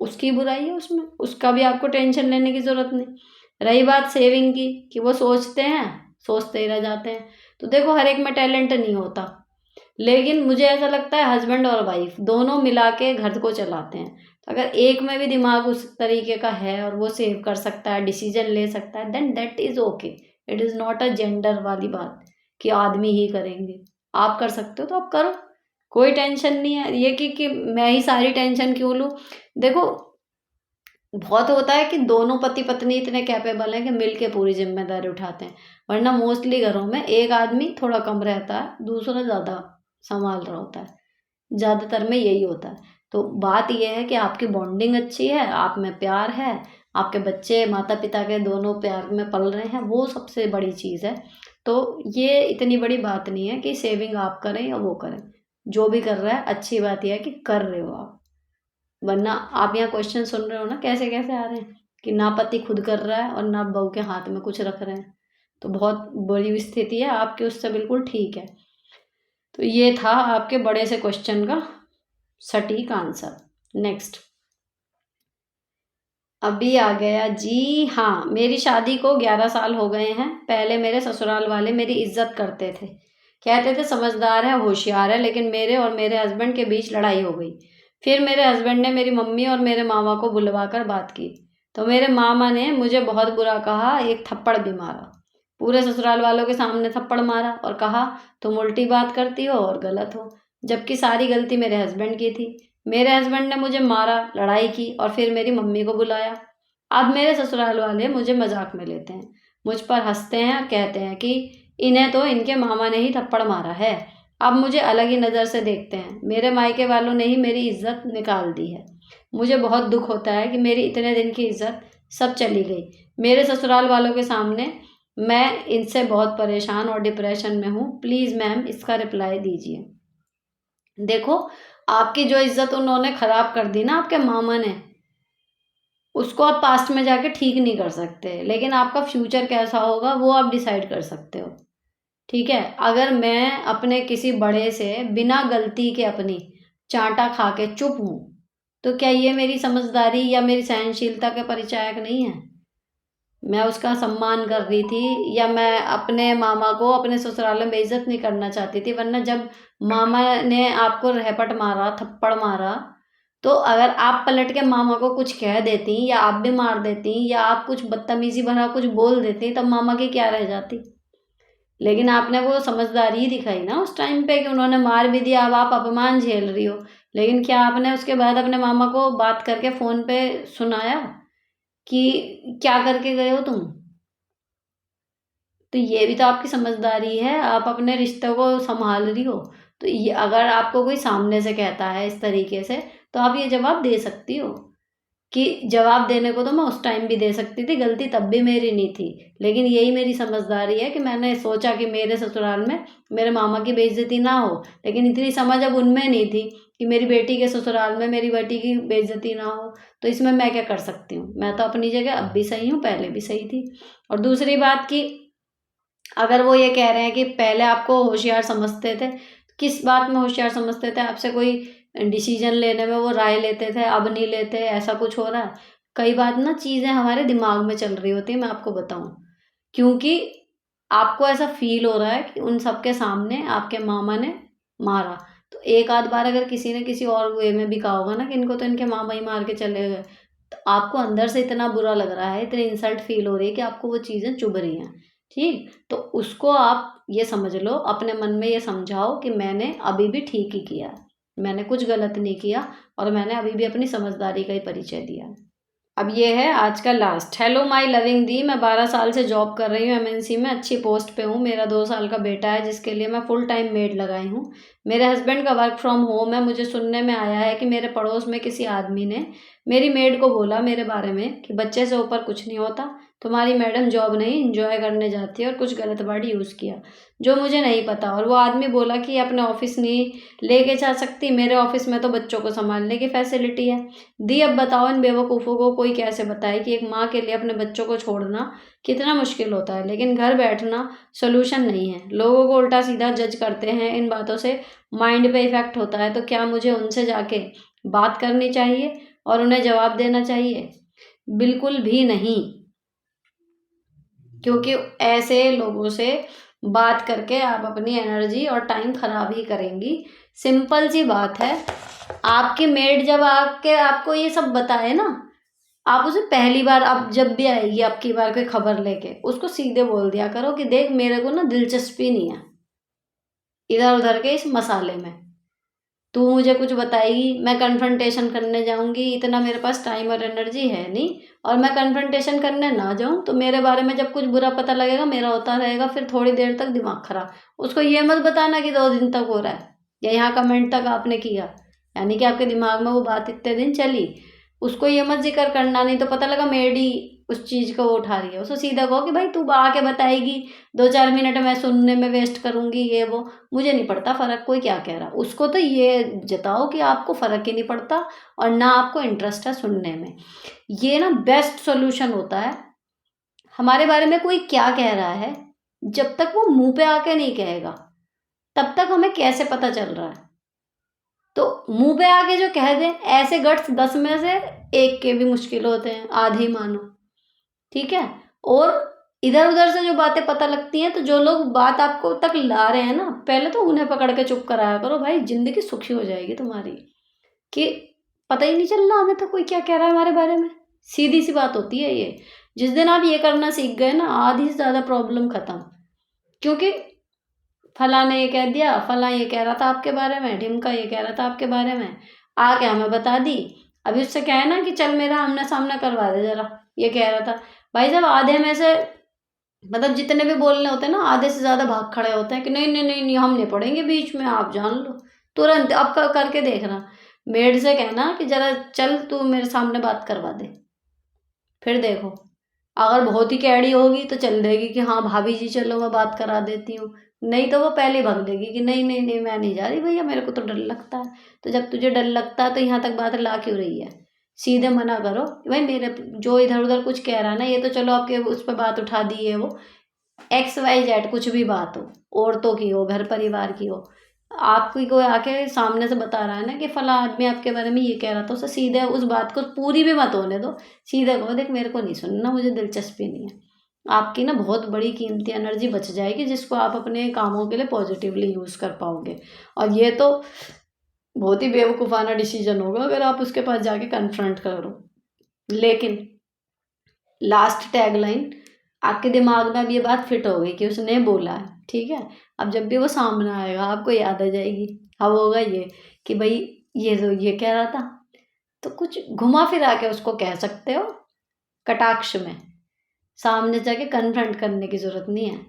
उसकी बुराई है उसमें, उसका भी आपको टेंशन लेने की ज़रूरत नहीं। रही बात सेविंग की कि वो सोचते हैं, सोचते ही रह जाते हैं। तो देखो, हर एक में टैलेंट नहीं होता, लेकिन मुझे ऐसा लगता है हस्बैंड और वाइफ दोनों मिला के घर को चलाते हैं। तो अगर एक में भी दिमाग उस तरीके का है और वो सेव कर सकता है, डिसीजन ले सकता है, then that is okay. It is not a gender वाली बात कि आदमी ही करेंगे। आप कर सकते हो तो आप करो, कोई टेंशन नहीं है। ये कि मैं ही सारी टेंशन क्यों लूँ? देखो, बहुत होता है कि दोनों पति पत्नी इतने कैपेबल हैं कि मिलके पूरी जिम्मेदारी उठाते हैं, वरना मोस्टली घरों में एक आदमी थोड़ा कम रहता है, दूसरा ज़्यादा संभाल रहा होता है। ज़्यादातर में यही होता है। तो बात यह है कि आपकी बॉन्डिंग अच्छी है, आप में प्यार है, आपके बच्चे माता पिता के दोनों प्यार में पल रहे हैं, वो सबसे बड़ी चीज़ है। तो ये इतनी बड़ी बात नहीं है कि सेविंग आप करें या वो करें। जो भी कर रहा है, अच्छी बात यह है कि कर रहे हो आप। वरना आप यहाँ क्वेश्चन सुन रहे हो ना कैसे कैसे आ रहे हैं कि ना पति खुद कर रहा है और ना बहू के हाथ में कुछ रख रहे हैं। तो बहुत बड़ी स्थिति है आपकी, उससे बिल्कुल ठीक है। तो ये था आपके बड़े से क्वेश्चन का सटीक आंसर। नेक्स्ट, अभी आ गया जी। हाँ, मेरी शादी को 11 साल हो गए हैं। पहले मेरे ससुराल वाले मेरी इज्जत करते थे, कहते थे समझदार है, होशियार है, लेकिन मेरे और मेरे हस्बैंड के बीच लड़ाई हो गई। फिर मेरे हस्बैंड ने मेरी मम्मी और मेरे मामा को बुलवा कर बात की, तो मेरे मामा ने मुझे बहुत बुरा कहा, एक थप्पड़ भी मारा। पूरे ससुराल वालों के सामने थप्पड़ मारा और कहा तुम उल्टी बात करती हो और गलत हो, जबकि सारी गलती मेरे हस्बैंड की थी। मेरे हस्बैंड ने मुझे मारा, लड़ाई की और फिर मेरी मम्मी को बुलाया। अब मेरे ससुराल वाले मुझे मजाक में लेते हैं, मुझ पर हंसते हैं और कहते हैं कि इन्हें तो इनके मामा ने ही थप्पड़ मारा है। अब मुझे अलग ही नज़र से देखते हैं। मेरे मायके वालों ने ही मेरी इज्जत निकाल दी है। मुझे बहुत दुख होता है कि मेरी इतने दिन की इज्जत सब चली गई मेरे ससुराल वालों के सामने। मैं इनसे बहुत परेशान और डिप्रेशन में हूँ। प्लीज़ मैम इसका रिप्लाई दीजिए। देखो, आपकी जो इज्जत उन्होंने खराब कर दी ना आपके मामा ने, उसको आप पास्ट में जाके ठीक नहीं कर सकते, लेकिन आपका फ्यूचर कैसा होगा वो आप डिसाइड कर सकते हो। ठीक है, अगर मैं अपने किसी बड़े से बिना गलती के अपनी चांटा खा के चुप हूँ, तो क्या ये मेरी समझदारी या मेरी सहनशीलता के परिचायक नहीं है? मैं उसका सम्मान कर रही थी, या मैं अपने मामा को अपने ससुराल में बेइज्जत नहीं करना चाहती थी? वरना जब मामा ने आपको रहपट मारा, थप्पड़ मारा, तो अगर आप पलट के मामा को कुछ कह देती या आप भी मार देती या आप कुछ बदतमीजी भरा कुछ बोल देती, तब मामा की क्या रह जाती? लेकिन आपने वो समझदारी ही दिखाई ना उस टाइम पे कि उन्होंने मार भी दिया, अब आप अपमान झेल रही हो। लेकिन क्या आपने उसके बाद अपने मामा को बात करके फ़ोन पे सुनाया कि क्या करके गए हो तुम? तो ये भी तो आपकी समझदारी है, आप अपने रिश्तों को सँभाल रही हो। तो ये अगर आपको कोई सामने से कहता है इस तरीके से, तो आप ये जवाब दे सकती हो कि जवाब देने को तो मैं उस टाइम भी दे सकती थी, गलती तब भी मेरी नहीं थी। लेकिन यही मेरी समझदारी है कि मैंने सोचा कि मेरे ससुराल में मेरे मामा की बेइज़्ज़ती ना हो, लेकिन इतनी समझ अब उनमें नहीं थी कि मेरी बेटी के ससुराल में मेरी बेटी की बेइज़्ज़ती ना हो। तो इसमें मैं क्या कर सकती हूँ? मैं तो अपनी जगह अब भी सही हूँ, पहले भी सही थी। और दूसरी बात कि अगर वो ये कह रहे हैं कि पहले आपको होशियार समझते थे, किस बात में होशियार समझते थे? आपसे कोई डिसीज़न लेने में वो राय लेते थे, अब नहीं लेते, ऐसा कुछ हो रहा है? कई बार ना चीज़ें हमारे दिमाग में चल रही होती हैं, मैं आपको बताऊँ। क्योंकि आपको ऐसा फ़ील हो रहा है कि उन सबके सामने आपके मामा ने मारा। तो एक आध बार अगर किसी ने किसी और वे में भी कहा होगा ना कि इनको तो इनके मामा ही मार के चले गए, तो आपको अंदर से इतना बुरा लग रहा है, इतनी इंसल्ट फ़ील हो रही है कि आपको वो चीज़ें चुभ रही हैं। ठीक? तो उसको आप ये समझ लो, अपने मन में ये समझाओ कि मैंने अभी भी ठीक ही किया है। मैंने कुछ गलत नहीं किया और मैंने अभी भी अपनी समझदारी का ही परिचय दिया है। अब ये है आज का लास्ट। हेलो माय लविंग दी, मैं 12 साल से जॉब कर रही हूँ एमएनसी में, अच्छी पोस्ट पे हूँ। मेरा 2 साल का बेटा है जिसके लिए मैं फुल टाइम मेड लगाई हूँ। मेरे हस्बैंड का वर्क फ्रॉम होम है। मुझे सुनने में आया है कि मेरे पड़ोस में किसी आदमी ने मेरी मेड को बोला मेरे बारे में कि बच्चे से ऊपर कुछ नहीं होता, तुम्हारी मैडम जॉब नहीं इंजॉय करने जाती है, और कुछ गलत वर्ड यूज़ किया जो मुझे नहीं पता। और वो आदमी बोला कि अपने ऑफिस नहीं लेके जा सकती, मेरे ऑफिस में तो बच्चों को संभालने की फैसिलिटी है। दी अब बताओ इन बेवकूफ़ों को कोई कैसे बताए कि एक माँ के लिए अपने बच्चों को छोड़ना कितना मुश्किल होता है, लेकिन घर बैठना सॉल्यूशन नहीं है। लोगों को उल्टा सीधा जज करते हैं, इन बातों से माइंड पे इफ़ेक्ट होता है। तो क्या मुझे उनसे जाके बात करनी चाहिए और उन्हें जवाब देना चाहिए? बिल्कुल भी नहीं, क्योंकि ऐसे लोगों से बात करके आप अपनी एनर्जी और टाइम खराब ही करेंगी। सिंपल सी बात है, आपकी मेड जब आके आपको ये सब बताए ना, आप उसे पहली बार, अब जब भी आएगी आपकी बार कोई खबर लेके, उसको सीधे बोल दिया करो कि देख मेरे को ना दिलचस्पी नहीं है इधर उधर के इस मसाले में। तू मुझे कुछ बताएगी, मैं कन्फ्रंटेशन करने जाऊँगी, इतना मेरे पास टाइम और एनर्जी है नहीं। और मैं कन्फ्रंटेशन करने ना जाऊँ तो मेरे बारे में जब कुछ बुरा पता लगेगा, मेरा होता रहेगा फिर थोड़ी देर तक दिमाग खराब। उसको ये मत बताना कि 2 दिन तक हो रहा है या यहाँ कमेंट तक आपने किया, यानी कि आपके दिमाग में वो बात इतने दिन चली। उसको ये मत ज़िक्र करना, नहीं तो पता लगा मेड ही उस चीज़ को वो उठा रही है। उसको सीधा कहो कि भाई तू आके बताएगी, 2-4 मिनट मैं सुनने में वेस्ट करूँगी, ये वो। मुझे नहीं पड़ता फ़र्क कोई क्या कह रहा। उसको तो ये जताओ कि आपको फ़र्क ही नहीं पड़ता और ना आपको इंटरेस्ट है सुनने में। ये ना बेस्ट सॉल्यूशन होता है। हमारे बारे में कोई क्या कह रहा है, जब तक वो मुँह पे आके नहीं कहेगा, तब तक हमें कैसे पता चल रहा है? तो मुँह पे आके जो कह दें, ऐसे गट्स 10 में से 1 के भी मुश्किल होते हैं, आधे ही मानो। ठीक है? और इधर-उधर से जो बातें पता लगती हैं, तो जो लोग बात आपको तक ला रहे हैं ना, पहले तो उन्हें पकड़ के चुप कराया करो भाई, ज़िंदगी सुखी हो जाएगी तुम्हारी। कि पता ही नहीं चल रहा हमें तो कोई क्या कह रहा है हमारे बारे में। सीधी-सी बात होती है ये। जिस दिन आप ये करना सीख गए ना, आधी से ज़्यादा प्रॉब्लम खत्म। क्योंकि फलाँ ने ये कह दिया, फलाँ ये कह रहा था आपके बारे में, ढिमका ये कह रहा था आपके बारे में, आके हमें बता दी। अभी उससे क्या है ना कि चल मेरा आमना-सामना करवा दे ज़रा, ये कह रहा था। भाई साहब आधे में से, मतलब जितने भी बोलने होते हैं ना, आधे से ज़्यादा भाग खड़े होते हैं कि नहीं, नहीं, नहीं, नहीं, हम नहीं पड़ेंगे बीच में, आप जान लो। तुरंत अब करके देखना। मेड से कहना कि ज़रा चल तू मेरे सामने बात करवा दे। फिर देखो, अगर बहुत ही कैडी होगी तो चल देगी कि हाँ भाभी जी चलो मैं बात करा देती हूँ। नहीं तो वो पहले ही भाग देगी कि नहीं, नहीं, नहीं, मैं नहीं जा रही भैया, मेरे को तो डर लगता है। तो जब तुझे डर लगता है तो यहाँ तक बात ला क्यों रही है? सीधे मना करो कि भाई मेरे जो इधर-उधर कुछ कह रहा है ना, ये तो चलो आपके उस पे बात उठा दी है वो, एक्स वाई जेड कुछ भी बात हो, औरतों की हो, घर परिवार की हो, आपकी कोई आके सामने से बता रहा है ना कि फला आदमी आपके बारे में ये कह रहा था, उसे सीधे उस बात को पूरी भी मत होने दो। सीधे कहो देख मेरे को नहीं सुनना, मुझे दिलचस्पी नहीं है। आपकी ना बहुत बड़ी कीमती एनर्जी बच जाएगी जिसको आप अपने कामों के लिए पॉजिटिवली यूज़ कर पाओगे। और ये तो बहुत ही बेवकूफ़ाना डिसीजन होगा अगर आप उसके पास जाके कन्फ्रंट करो। लेकिन लास्ट टैगलाइन, आपके दिमाग में अब ये बात फिट हो गई कि उसने बोला है, ठीक है। अब जब भी वो सामने आएगा आपको याद आ जाएगी। अब होगा ये कि भाई ये तो ये कह रहा था, तो कुछ घुमा फिरा के उसको कह सकते हो कटाक्ष में। सामने जाके कन्फ्रंट करने की ज़रूरत नहीं है।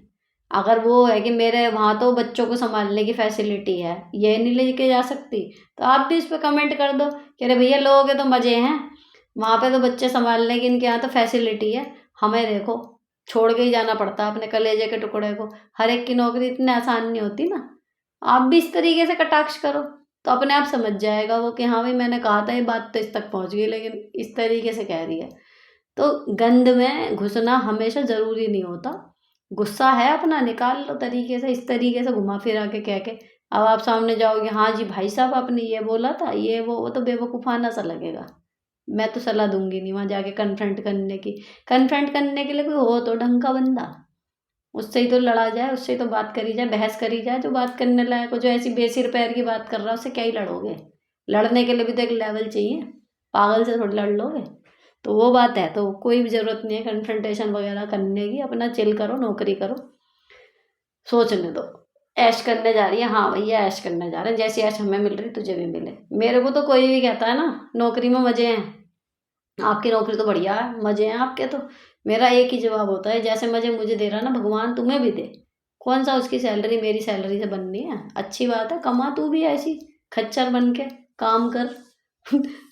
अगर वो है कि मेरे वहाँ तो बच्चों को संभालने की फैसिलिटी है, ये नहीं लेके जा सकती, तो आप भी इस पे कमेंट कर दो कि अरे भैया लोगों के तो मज़े हैं, वहाँ पे तो बच्चे संभालने की इनके यहाँ तो फैसिलिटी है, हमें देखो छोड़ के ही जाना पड़ता है अपने कलेजे के टुकड़े को। हर एक की नौकरी इतनी आसान नहीं होती ना। आप भी इस तरीके से कटाक्ष करो तो अपने आप समझ जाएगा वो कि हाँ भाई मैंने कहा था ये बात तो इस तक पहुँच गई, लेकिन इस तरीके से कह रही है। तो गंद में घुसना हमेशा ज़रूरी नहीं होता। गुस्सा है अपना निकाल लो तरीके से, इस तरीके से घुमा फिरा के कह के। अब आप सामने जाओगे, हाँ जी भाई साहब आपने ये बोला था, ये वो तो बेवकूफ़ाना सा लगेगा। मैं तो सलाह दूँगी नहीं वहाँ जाके कन्फ्रंट करने की। कन्फ्रंट करने के लिए कोई हो तो ढंग का बंदा, उससे ही तो लड़ा जाए, उससे ही तो बात करी जाए, बहस करी जाए जो बात करने लायक हो। जो ऐसी बेसिर पैर की बात कर रहा है उससे क्या ही लड़ोगे? लड़ने के लिए भी तो एक लेवल चाहिए, पागल से थोड़ी लड़ लोगे। तो वो बात है, तो कोई भी ज़रूरत नहीं है कन्फ्रंटेशन वगैरह करने की, अपना चिल करो, नौकरी करो, सोचने दो। ऐश करने जा रही है, हाँ भैया ऐश करने जा रहे हैं, जैसी ऐश हमें मिल रही तुझे भी मिले। मेरे को तो कोई भी कहता है ना नौकरी में मज़े हैं, आपकी नौकरी तो बढ़िया है, मज़े हैं आपके तो। मेरा एक ही जवाब होता है, जैसे मज़े मुझे दे रहा है ना भगवान तुम्हें भी दे। कौन सा उसकी सैलरी मेरी सैलरी से बननी है? अच्छी बात है, कमा तू भी ऐसी खच्चर बन के, काम कर।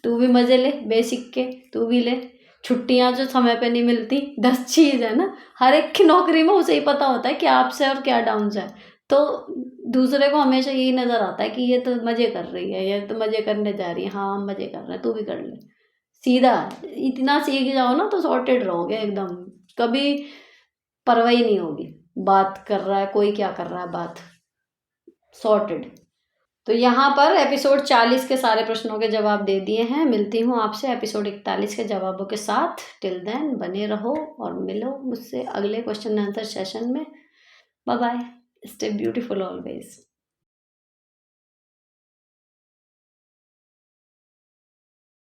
तू भी मज़े ले बेसिक के, तू भी ले। छुट्टियाँ जो समय पे नहीं मिलती, 10 चीज़ है ना, हर एक की नौकरी में उसे ही पता होता है क्या अप्स है और क्या डाउन्स है। तो दूसरे को हमेशा यही नज़र आता है कि ये तो मज़े कर रही है, ये तो मज़े करने जा रही है। हाँ हम मज़े कर रहे हैं, तू भी कर ले। सीधा इतना सीख जाओ ना तो सॉर्टेड रहोगे एकदम। कभी परवाह ही नहीं होगी, बात कर रहा है कोई, क्या कर रहा है, बात सॉर्टेड। तो यहाँ पर एपिसोड 40 के सारे प्रश्नों के जवाब दे दिए हैं। मिलती हूँ आपसे एपिसोड 41 के जवाबों के साथ। टिल देन बने रहो और मिलो मुझसे अगले क्वेश्चन आंसर सेशन में। Bye bye, stay beautiful always.